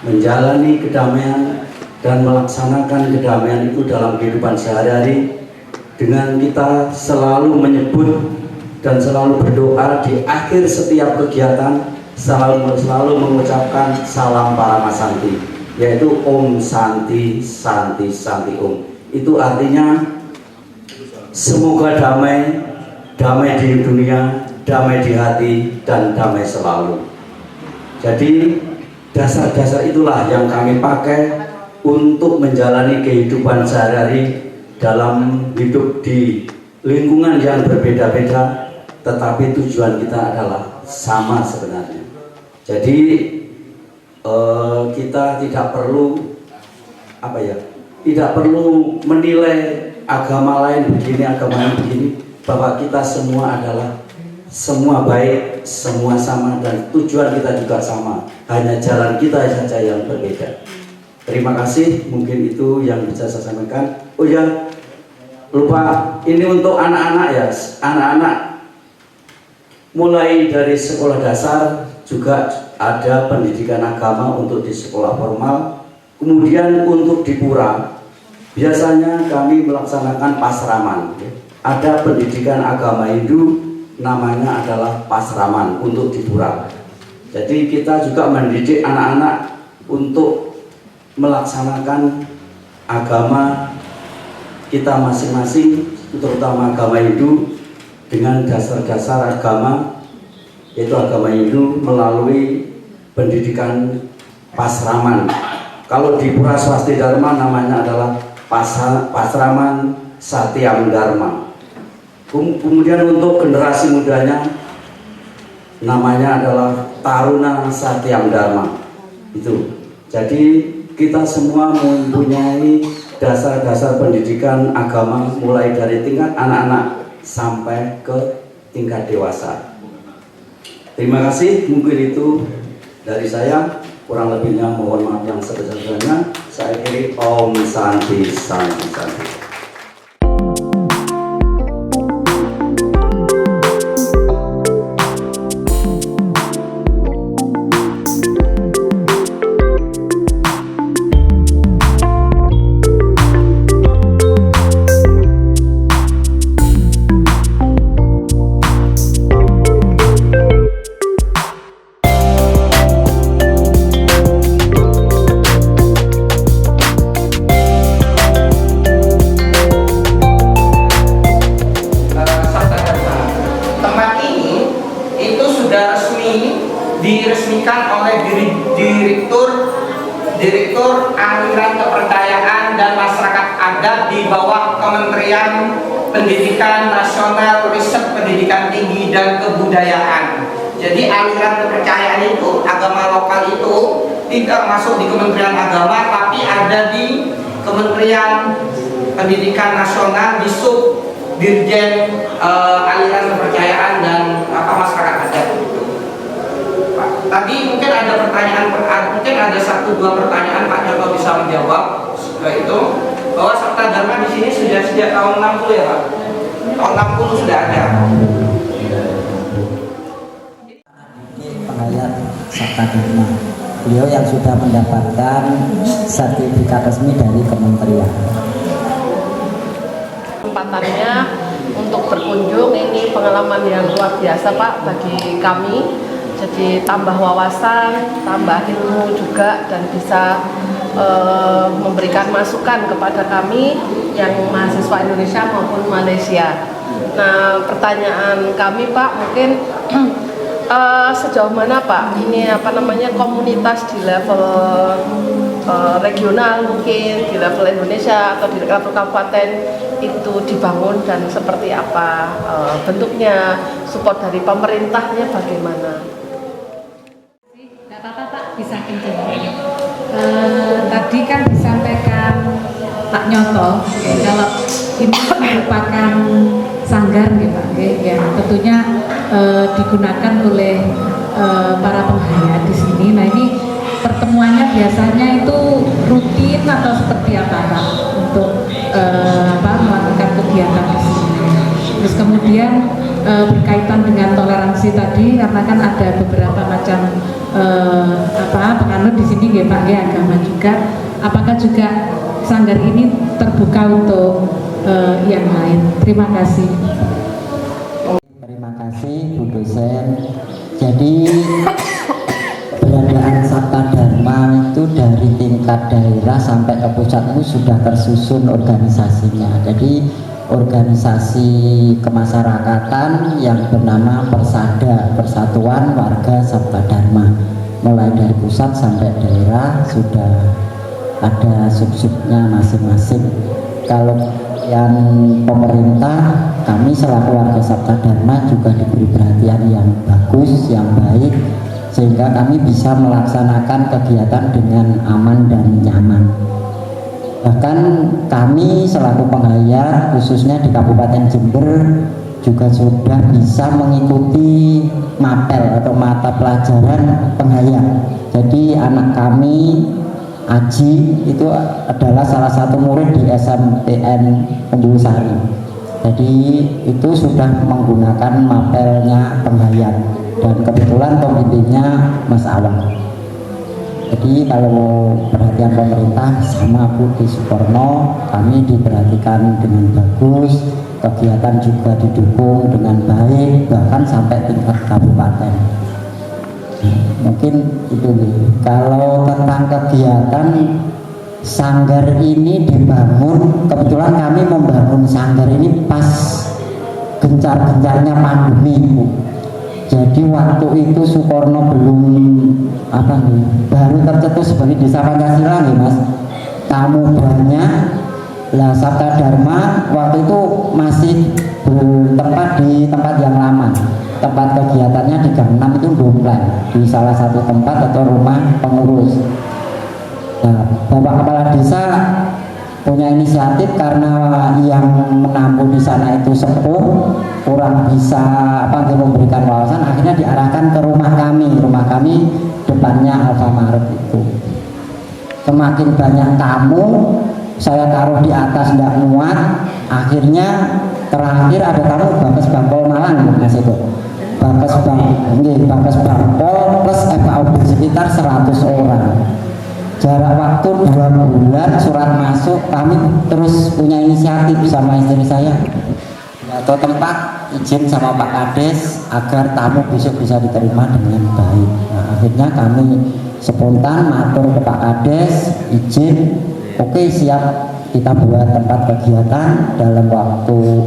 menjalani kedamaian dan melaksanakan kedamaian itu dalam kehidupan sehari-hari dengan kita selalu menyebut dan selalu berdoa di akhir setiap kegiatan, selalu mengucapkan salam Paramasanti, yaitu Om Santi Santi Santi Om. Itu artinya semoga damai, damai di dunia, damai di hati, dan damai selalu. Jadi dasar-dasar itulah yang kami pakai untuk menjalani kehidupan sehari-hari dalam hidup di lingkungan yang berbeda-beda, tetapi tujuan kita adalah sama sebenarnya. Jadi kita tidak perlu tidak perlu menilai agama lain begini, agama lain begini, bahwa kita semua adalah semua baik, semua sama, dan tujuan kita juga sama, hanya jalan kita saja yang berbeda. Terima kasih, mungkin itu yang bisa saya sampaikan. Oh ya, lupa, ini untuk anak-anak ya, anak-anak mulai dari sekolah dasar, juga ada pendidikan agama untuk di sekolah formal. Kemudian untuk di pura, biasanya kami melaksanakan pasraman. Ada pendidikan agama Hindu, namanya adalah pasraman untuk di pura. Jadi kita juga mendidik anak-anak untuk melaksanakan agama kita masing-masing, terutama agama Hindu, dengan dasar-dasar agama, yaitu agama Hindu melalui pendidikan pasraman. Kalau di Pura Swasti Dharma namanya adalah pasraman Satyam Dharma. Kemudian untuk generasi mudanya namanya adalah Taruna Satyam Dharma. Itu. Jadi kita semua mempunyai dasar-dasar pendidikan agama mulai dari tingkat anak-anak sampai ke tingkat dewasa. Terima kasih, mungkin itu dari saya. Kurang lebihnya mohon maaf yang sebesar-besarnya. Saya akhiri Om Santi Santi Santi. Diresmikan oleh Direktur Aliran Kepercayaan dan Masyarakat Adat di bawah Kementerian Pendidikan Nasional, Riset Pendidikan Tinggi dan Kebudayaan. Jadi aliran kepercayaan itu, agama lokal itu tidak masuk di Kementerian Agama, tapi ada di Kementerian Pendidikan Nasional di sub Dirjen Aliran Kepercayaan dan Masyarakat Adat. Tadi mungkin ada pertanyaan, mungkin ada 1-2 pertanyaan Pak Joko bisa menjawab, yaitu bahwa Sabta Dharma di sini sudah sejak tahun 60 ya Pak? Tahun 60 sudah ada. Penghayat Sabta Dharma, beliau yang sudah mendapatkan sertifikat resmi dari kementerian. Kesempatannya untuk berkunjung, ini pengalaman yang luar biasa Pak bagi kami. Jadi tambah wawasan, tambah ilmu juga, dan bisa memberikan masukan kepada kami yang mahasiswa Indonesia maupun Malaysia. Nah, pertanyaan kami Pak, mungkin sejauh mana Pak ini komunitas di level regional, mungkin di level Indonesia atau di level kabupaten itu dibangun, dan seperti apa bentuknya, support dari pemerintahnya bagaimana? Bisa kenceng. Tadi kan disampaikan Pak Nyoto, kalau ini merupakan sanggar gitu, yang tentunya digunakan oleh para penghayat di sini. Nah, ini pertemuannya biasanya itu rutin atau seperti apa Pak untuk melakukan kegiatan di sini? Terus kemudian berkaitan dengan toleransi tadi, karena kan ada beberapa macam penganut di sini ya Pak, ya, agama juga. Apakah juga sanggar ini terbuka untuk yang lain? Terima kasih. Terima kasih Bu dosen. Jadi peradaan Sabta Dharma itu dari tingkat daerah sampai ke pusat itu sudah tersusun organisasinya. Jadi organisasi kemasyarakatan yang bernama Persada, Persatuan Warga Sabta Dharma. Mulai dari pusat sampai daerah sudah ada sub-subnya masing-masing. Kalau yang pemerintah, kami selaku warga Sabta Dharma juga diberi perhatian yang bagus, yang baik, sehingga kami bisa melaksanakan kegiatan dengan aman dan nyaman. Bahkan kami selaku penghayat khususnya di Kabupaten Jember juga sudah bisa mengikuti mapel atau mata pelajaran penghayat. Jadi anak kami Aji itu adalah salah satu murid di SMPN Pembuluh Sari. Jadi itu sudah menggunakan mapelnya penghayat dan kebetulan pemimpinnya Mas Awang. Jadi kalau perhatian pemerintah sama Budi Suporno, kami diperhatikan dengan bagus, kegiatan juga didukung dengan baik, bahkan sampai tingkat kabupaten. Mungkin itu nih. Kalau tentang kegiatan sanggar ini dibangun, kebetulan kami membangun sanggar ini pas gencar-gencarnya pandemi, Bu. Jadi waktu itu Suporno belum baru tercetus sebagai desa Pancasila nih Mas. Tamu banyak, lah Sabta Dharma waktu itu masih bertempat di tempat yang lama. Tempat kegiatannya di Gang 6 itu dompleng di salah satu tempat atau rumah pengurus. Nah, Bapak Kepala Desa punya inisiatif karena yang menampung di sana itu sepuh, kurang bisa memberikan wawasan, akhirnya diarahkan ke rumah kami. Rumah kami depannya Alfamart itu. Semakin banyak tamu, saya taruh di atas tidak muat, akhirnya terakhir ada tamu Bakas Bangpol Malang, Mas itu. Bakas Bangpol plus FAUB sekitar 100 orang. Jarak waktu 2 bulan surat masuk, kami terus punya inisiatif sama istri saya atau tempat izin sama Pak Kades agar tamu besok bisa diterima dengan baik. Nah, akhirnya kami spontan matur ke Pak Kades, izin, oke, siap, kita buat tempat kegiatan dalam waktu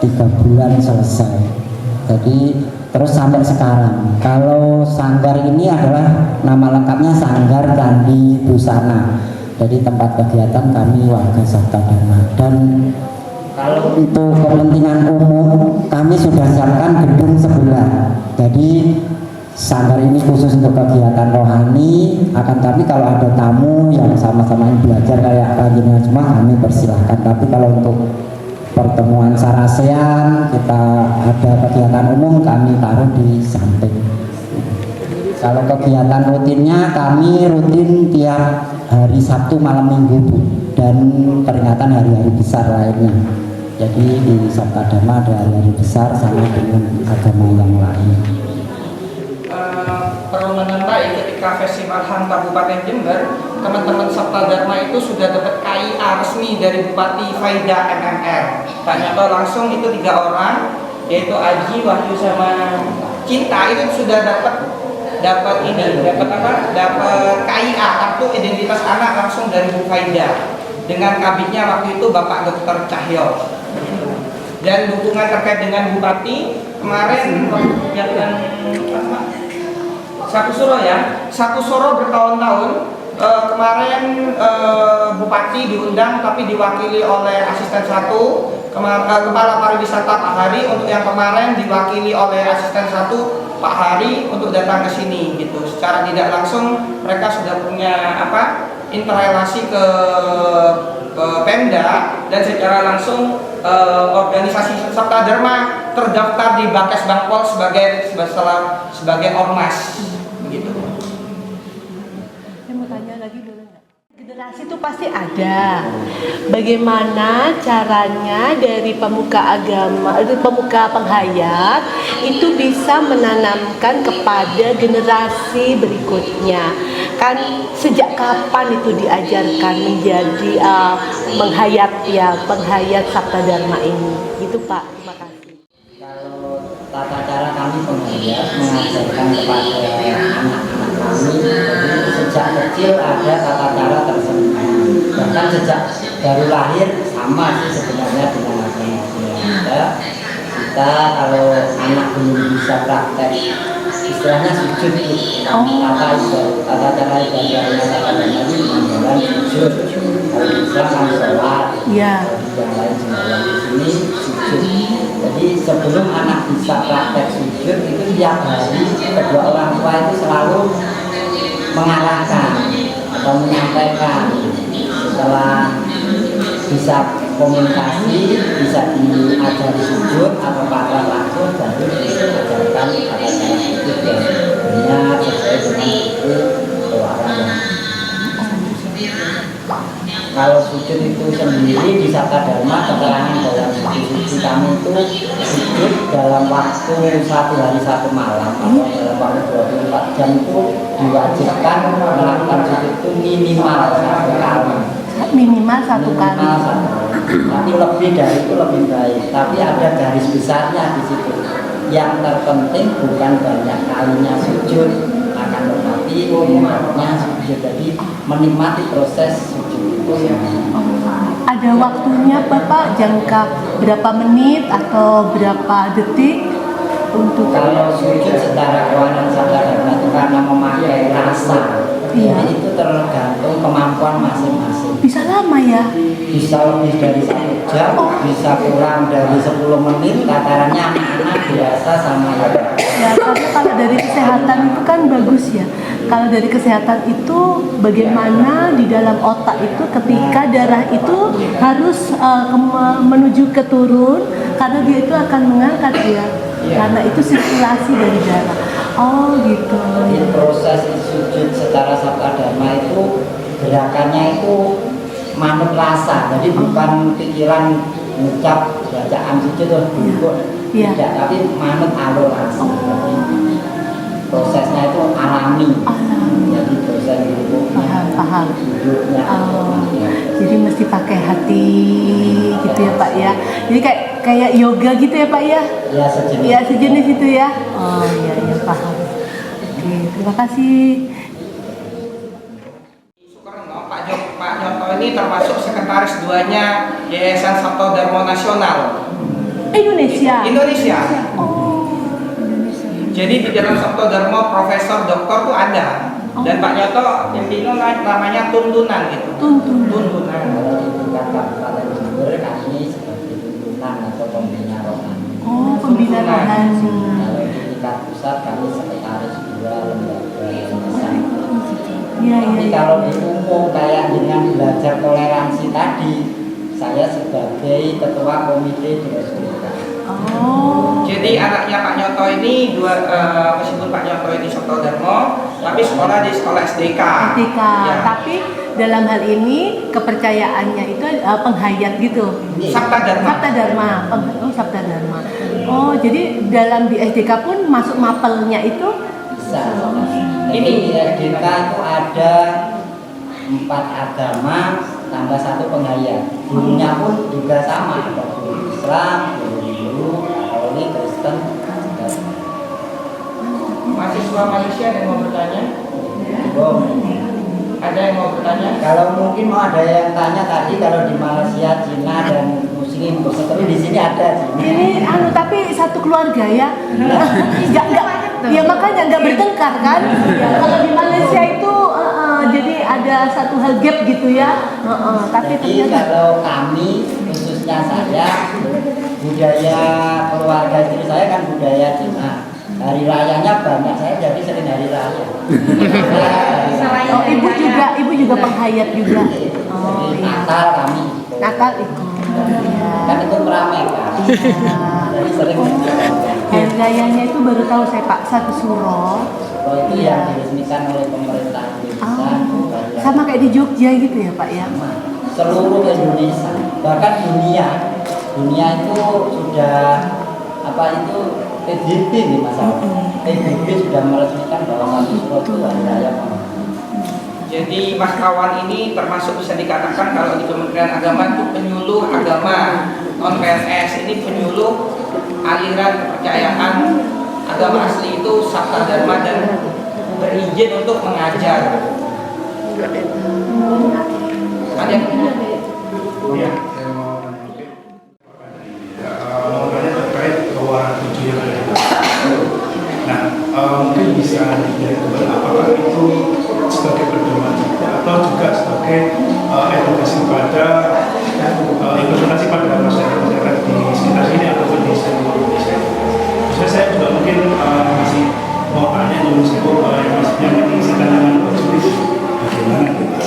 3 bulan selesai. Jadi terus sampai sekarang, kalau sanggar ini adalah nama lengkapnya Sanggar Candi Busana. Jadi tempat kegiatan kami warga Sabta Dharma. Dan kalau untuk kepentingan umum, kami sudah siapkan gedung sebelah. Jadi sanggar ini khusus untuk kegiatan rohani. Akan tapi kalau ada tamu yang sama-sama belajar kayak panjenengan semua, kami persilahkan. Tapi kalau untuk pertemuan sarasean, kita ada kegiatan umum, kami taruh di samping. Kalau kegiatan rutinnya, kami rutin tiap hari Sabtu malam Minggu, Bu, dan peringatan hari-hari besar lainnya. Jadi di Sabta Dharma ada hari-hari besar sama dengan agama yang lain. Perlu menandai ketika Festival HAM Kabupaten Jember, teman-teman Sabta Dharma itu sudah dapat KIA resmi dari Bupati Faida MMR. Pak Nyoto langsung itu 3 orang, yaitu Aji, Wahyu sama Cinta, itu sudah dapat KIA, kartu identitas anak langsung dari Bu Faida, dengan kabinnya waktu itu Bapak Dr. Cahyo. Dan dukungan terkait dengan Bupati kemarin kegiatan Satu Suro bertahun-tahun. Kemarin Bupati diundang tapi diwakili oleh asisten 1, Kepala Pariwisata Pak Hari. Untuk yang kemarin diwakili oleh asisten 1 Pak Hari untuk datang ke sini gitu. Secara tidak langsung mereka sudah punya interrelasi ke Pemda, dan secara langsung organisasi Sabta Dharma terdaftar di Bakas Bangpol sebagai ormas begitu. Saya mau tanya lagi boleh nggak? Generasi itu pasti ada. Bagaimana caranya dari pemuka agama, pemuka penghayat itu bisa menanamkan kepada generasi berikutnya? Kan sejak kapan itu diajarkan menjadi penghayat Sabta Dharma ini? Gitu Pak, terima kasih. Kalau tata cara kami penghayat mengajarkan kepada anak-anak kami, jadi sejak kecil ada tata cara tersendiri. Bahkan sejak baru lahir sama sih sebenarnya dengan agama yang ada. Kita kalau anak belum bisa praktek, istilahnya sujud itu tata cara ibadahnya tadi dengan sujud. Kalau bisa kan sholat, yang lain sembahyang di sini sujud. Jadi sebelum anak bisa praktek sujud itu tiap hari kedua orang tua itu selalu mengarahkan atau menyampaikan. Setelah bisa komunikasi, bisa diajari sujud atau pasrah langsung, baru diajarkan tata cara sujud yang benar sesuai dengan itu orang yang Kalau sujud itu sendiri di Sabta Dharma keterangan dalam suci kami itu sujud dalam waktu 1 hari 1 malam atau dalam waktu 24 jam itu diwajibkan melakukan sujud itu minimal 1 kali. Minimal 1 kali. Tapi lebih dari itu lebih baik. Tapi ada garis besarnya di situ. Yang terpenting bukan banyak kalinya sujud, akan tetapi nikmatnya sujud. Jadi menikmati proses sujud itu. Ada waktunya Bapak, jangka berapa menit atau berapa detik untuk kalau sujud secara kawanan Sabta Dharma itu karena memakai rasa. Iya. Jadi itu tergantung kemampuan masing-masing. Bisa lama ya? Bisa lebih dari 1 jam, bisa kurang dari 10 menit. Tatarannya anak-anak biasa sama ya. Ya, karena kalau dari kesehatan itu kan bagus ya. Kalau dari kesehatan itu bagaimana di dalam otak itu ketika darah itu harus menuju ke turun, karena dia itu akan mengangkat ya. Karena itu sirkulasi dari darah. Oh gitu. Jadi proses sujud secara Sabta Dharma itu gerakannya itu manut rasa. Jadi bukan pikiran ngucap bacaan sujud terus duduk. Tidak, tapi manut alur rasa. Jadi prosesnya itu alami. Jadi proses itu paham. Duduknya. Jadi mesti pakai hati gitu ya Pak ya. Jadi kayak yoga gitu ya Pak ya. Ya sejenis. Ya sejenis itu ya. Oh iya paham. Oke, terima kasih. Pak Nyoto ini termasuk sekretaris 2-nya Yayasan Sabta Dharma Nasional Indonesia. Jadi di dalam Sabta Dharma profesor doktor tuh ada. Dan Pak Nyoto pimpinan namanya tuntunan gitu. Tuntunan. Kami sebagai tuntunan atau pembina rohani. Oh, pembina rohani. Kalau di tingkat pusat kami sekretaris 2 lembaga yayasan. Tapi kalau di umum kayak dengan belajar toleransi tadi, saya sebagai ketua komite di SDK. Jadi anaknya Pak Nyoto ini meskipun Pak Nyoto ini Sabta Dharma, tapi sekolah di sekolah SDK. Ya. Tapi dalam hal ini kepercayaannya itu penghayat gitu. Sabta Dharma. Sabta Dharma. Oh, jadi dalam di SDK pun masuk mapelnya itu bisa. Ini di SDK itu ada 4 agama tambah 1 penghayat. Gurunya pun juga sama, ada guru Islam, guru Katolik, Kristen. Mahasiswa Malaysia ada yang mau bertanya? Ada yang mau bertanya? Kalau mungkin mau ada yang tanya tadi kalau di Malaysia, Cina dan Muslim, tapi di sini ada Cina. Ini tapi satu keluarga ya. Ya makanya nggak bertengkar kan? Kalau di Malaysia itu jadi ada satu hal gap gitu ya. Tapi jadi kalau kami khususnya saya budaya keluarga istri saya kan budaya Cina. Hari rayanya banyak, saya jadi sering hari raya. Oh, ibu juga penghayat juga. Oh, Natal kami. Natal ikut. Kan itu meramaikan. Jadi sering. Hari rayanya itu baru tahu saya Pak, 1 Suro. Itu yang diresmikan oleh pemerintah Indonesia. Sama kayak di Jogja gitu ya Pak ya? Seluruh Indonesia, bahkan dunia itu sudah PBB nih masalah. PBB sudah meresmikan bahwa 1 Suro itu hari raya. Jadi Mas Kawan ini termasuk bisa dikatakan kalau di Kementerian Agama itu penyuluh agama. Non-PNS ini penyuluh aliran kepercayaan agama asli itu Sabta Dharma dan berizin untuk mengajar. Ada yang ya. Makanya terkait bahwa tujuan yang ada. Nah, mungkin bisa dilihat apakah itu sebagai pedoman atau juga sebagai edukasi pada implementasi pada masyarakat di sekitar sini ataupun di seluruh Indonesia. Maksudnya saya juga mungkin masih mau tanya dulu yang diisikan dengan baju itu bagaimana kita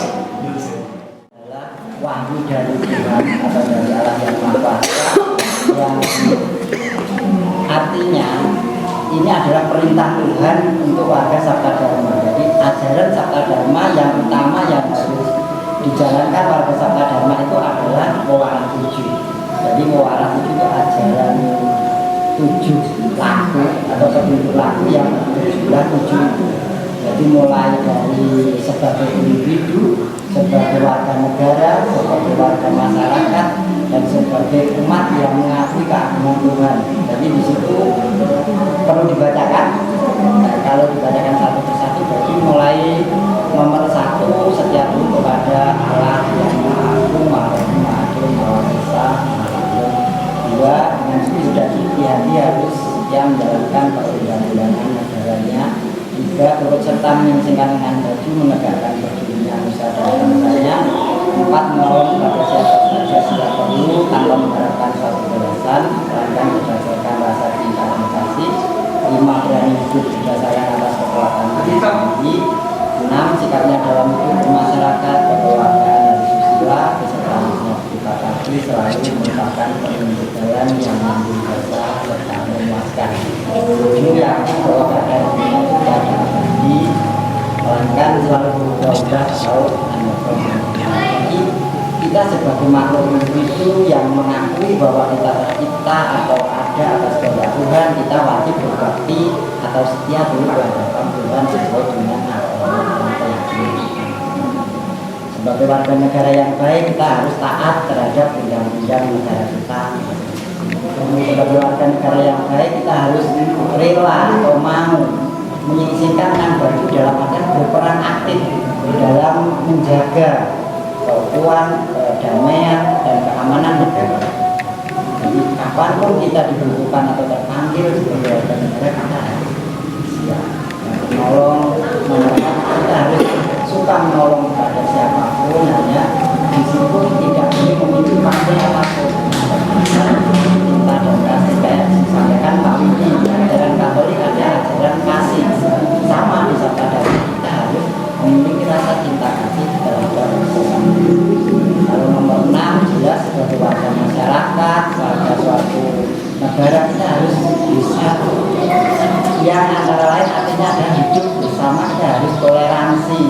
wahyu dari Tuhan atau dari Allah yang Maha Kuasa yang artinya ini adalah perintah Tuhan untuk warga Sabta Dharma. Jadi ajaran Sabta Dharma yang utama yang harus dijalankan warga Sabta Dharma itu adalah Muara 7. Jadi Muara 7 itu ajaran 7 laku atau 7 laku yang berjumlah 7 itu. Jadi mulai dari sebagai individu, sebagai warga negara, sebagai warga masyarakat, dan sebagai umat yang mengakui keagungan Tuhan. Jadi di situ perlu dibacakan. Nah, kalau dibacakan satu persatu berarti mulai nomor 1 setia kepada Allah yang Maha Agung, Maha Rahim, Maha Adil, Maha Esa, Maha Agung. 2, dengan sudah hati-hati harus yang menjalankan perundang-undangan negaranya. 3, turut serta menyingsingkan dengan baju, menegakkan berdirinya usaha dan bangsanya. 4, menolong pada siapa saja sudah perlu tanpa mengharapkan suatu balasan, melainkan berdasarkan rasa cinta dan kasih. 5, berani hidup berdasarkan atas kekuatan diri sendiri. 6, sikapnya dalam hidup bermasyarakat, berkeluargaan dan susila, beserta terima kasih selalu merupakan petunjuk jalan yang mampu berjasa serta memuaskan. 7, yakin bahwa keadaan dunia tidak ada abadi, melainkan selalu berubah-ubah atau jadi kita sebagai makhluk individu yang mengakui bahwa kita tercipta atau ada atas kehendak Tuhan, kita wajib berbakti atau setia dulu berhadapan Tuhan sesuai dengan agama dan keyakinan. Sebagai warga negara yang baik, kita harus taat terhadap undang-undang negara kita. Sebagai warga negara yang baik, kita harus rela atau mau menyingsingkan dengan baju dalam artian berperan aktif dalam menjaga keutuhan, kedamaian, dan keamanan negara. Jadi kapanpun kita dibutuhkan atau terpanggil sebagai warga negara, kita harus siap menolong, kita harus suka menolong kepada siapapun, hanya meskipun tidak boleh memiliki pamrih apapun. Cinta dan kasih kayak disampaikan Pak Widi, ajaran Katolik ada ajaran kasih, sama di Sabta Dharma kita harus memiliki rasa cinta kasih terhadap sesama. Kalau nomor 6 jelas sebagai warga masyarakat, warga suatu negara kita harus bisa yang antara lain artinya ada hidup bersama, kita harus toleransi,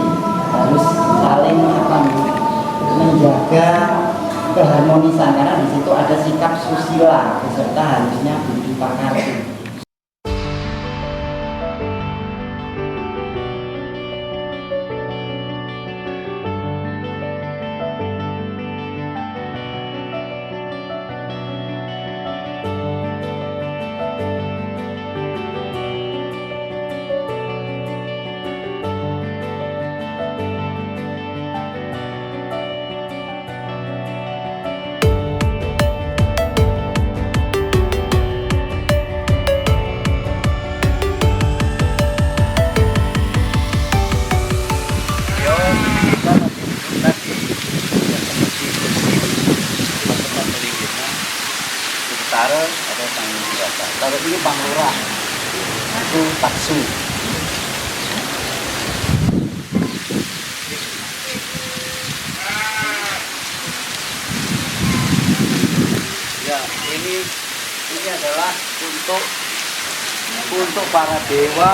harus saling menjaga keharmonisan karena di situ ada sikap susila beserta harusnya budi pekerti. Atau tanggung jawab. Kalau ini Bang Lurah itu taksu. Ya, ini adalah untuk para dewa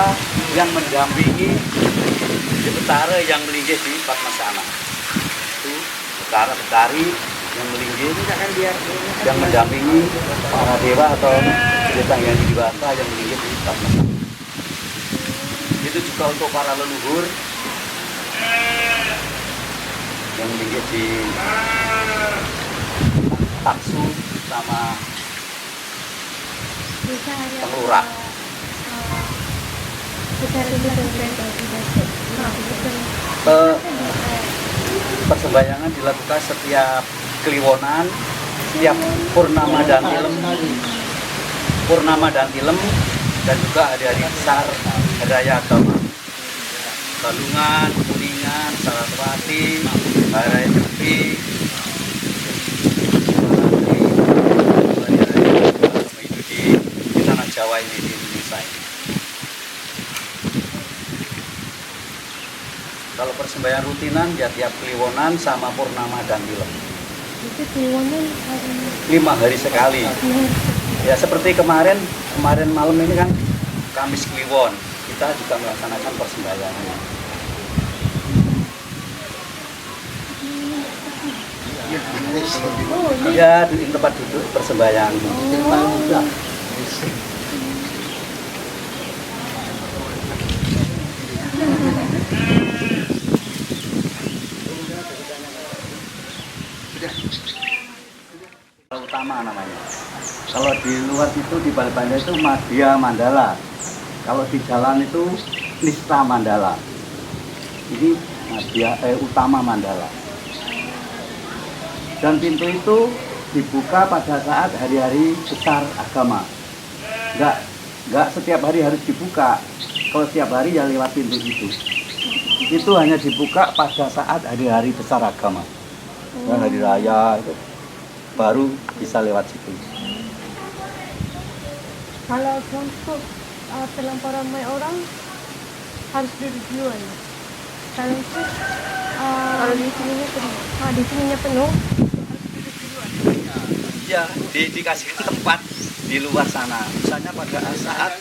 yang mendampingi di Betara yang melinggih di Padmasana. Itu Betara-betari yang melinggih, yang mendampingi para dewa atau desa yang dewasa yang melinggih di Padmasana. Itu juga untuk para leluhur yang melinggih di taksu sama pelurah. Persembahyangan dilakukan setiap Kliwonan, setiap Purnama dan Tilem, dan juga hari-hari besar hari raya agama. Galungan, Kuningan, Saraswati, hari raya Nyepi, itu di tanah Jawa ini, di Indonesia ini. Kalau persembahyangan rutinan ya tiap Kliwonan sama Purnama dan Tilem. Itu Kliwonan 5 hari sekali. Ya seperti kemarin malam ini kan Kamis Kliwon, kita juga melaksanakan persembahyangan. Ya, di tempat duduk persembahyang. Utama namanya. Kalau di luar itu di Balai Banjar itu Madya Mandala. Kalau di jalan itu Nista Mandala. Ini Utama Mandala. Dan pintu itu dibuka pada saat hari-hari besar agama. Enggak setiap hari harus dibuka. Kalau setiap hari ya lewat pintu itu. Itu hanya dibuka pada saat hari-hari besar agama. Ya, hari raya itu baru bisa lewat situ. Kalau untuk terlampau ramai orang harus duduk dulu ya. Kalau itu kalau di sininya penuh. Di sininya penuh. Ya, dikasih tempat di luar sana. Misalnya pada saat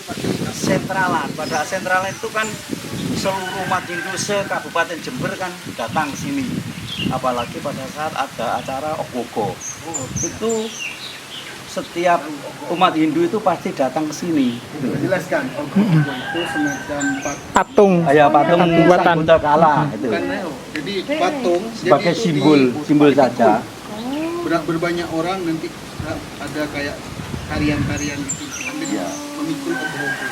sentralan, itu kan seluruh umat Hindu se-Kabupaten Jember kan datang ke sini. Apalagi pada saat ada acara Ogogo. Itu setiap umat Hindu itu pasti datang ke sini. Jelaskan, Ogogo itu semacam patung. Ya, patung buatan Buddha Kala itu. Jadi patung Sebagai simbol saja. Berbanyak orang nanti ada kayak tarian-tarian gitu sambil memikul Ogogo.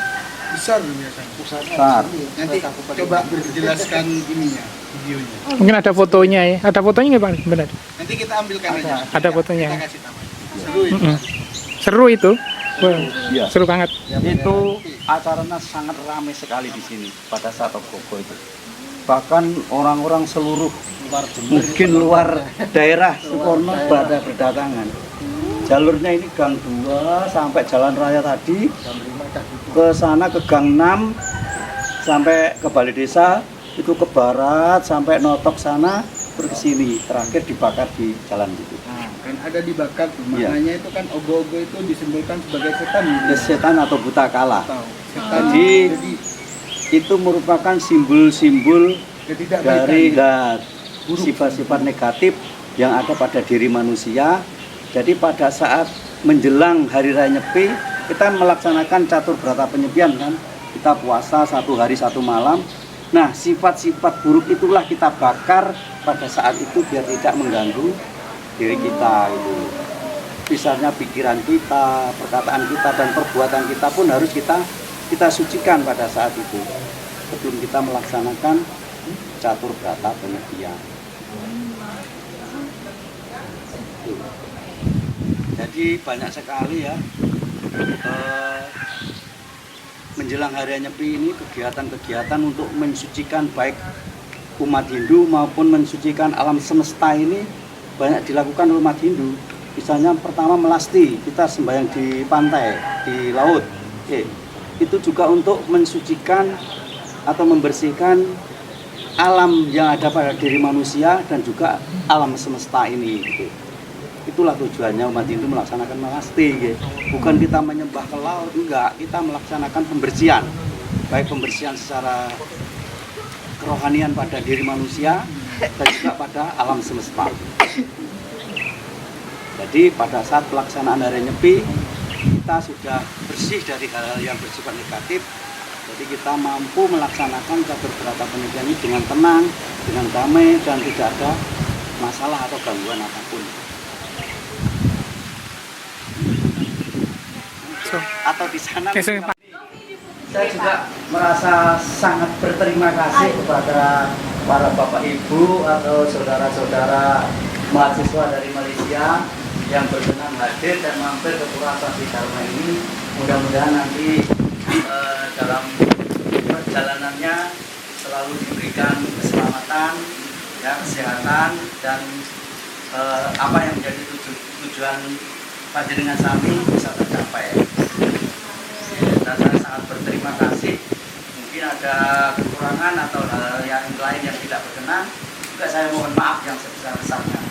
Besar biasanya. Besar. Nanti coba jelaskan ininya, videonya. Mungkin ada fotonya ya. Ada fotonya nggak Pak? Benar. Nanti kita ambilkan aja. Ada fotonya. Kita kasih tahu. Seru itu. Seru itu. Wah, Iya. seru banget. Itu acaranya sangat ramai sekali di sini pada saat Ogogo itu. Bahkan orang-orang seluruh mungkin luar daerah Sukorno pada berdatangan. Jalurnya ini Gang 2 sampai Jalan Raya tadi, ke sana ke Gang 6 sampai ke Balai Desa, itu ke barat sampai Notok sana, terus ke sini, terakhir dibakar di jalan itu. Nah, kan ada dibakar tuh. Iya. Maknanya itu kan Ogogo itu disimbolkan sebagai setan. Ya, setan atau buta kala. Setan. Jadi itu merupakan simbol-simbol dari sifat-sifat negatif yang ada pada diri manusia. Jadi pada saat menjelang Hari Raya Nyepi, kita melaksanakan catur berata penyepian kan. Kita puasa 1 hari 1 malam. Nah, sifat-sifat buruk itulah kita bakar pada saat itu biar tidak mengganggu diri kita itu. Misalnya pikiran kita, perkataan kita, dan perbuatan kita pun harus kita sucikan pada saat itu sebelum kita melaksanakan catur berata penyepian. Jadi banyak sekali ya menjelang Hari Raya Nyepi ini kegiatan-kegiatan untuk mensucikan baik umat Hindu maupun mensucikan alam semesta ini banyak dilakukan oleh umat Hindu. Misalnya pertama melasti, kita sembahyang di pantai, di laut. Itu juga untuk mensucikan atau membersihkan alam yang ada pada diri manusia dan juga alam semesta ini gitu. Itulah tujuannya umat Hindu melaksanakan melasti gitu. Bukan kita menyembah ke laut, enggak, kita melaksanakan pembersihan, baik pembersihan secara kerohanian pada diri manusia dan juga pada alam semesta. Jadi pada saat pelaksanaan Hari Nyepi kita sudah bersih dari hal-hal yang bersifat negatif. Jadi kita mampu melaksanakan catur berata penyepian ini dengan tenang, dengan damai, dan tidak ada masalah atau gangguan apapun. Atau di sana saya juga merasa sangat berterima kasih kepada para bapak ibu atau saudara-saudara mahasiswa dari Malaysia yang berkenan hadir dan mampir ke Pura Sakti Dharma ini. Mudah-mudahan nanti dalam perjalanannya selalu diberikan keselamatan, ya, kesehatan, dan apa yang menjadi tujuan panjenengan sami bisa tercapai. Dan saya sangat berterima kasih. Mungkin ada kekurangan atau hal yang lain yang tidak berkenan, juga saya mohon maaf yang sebesar-besarnya.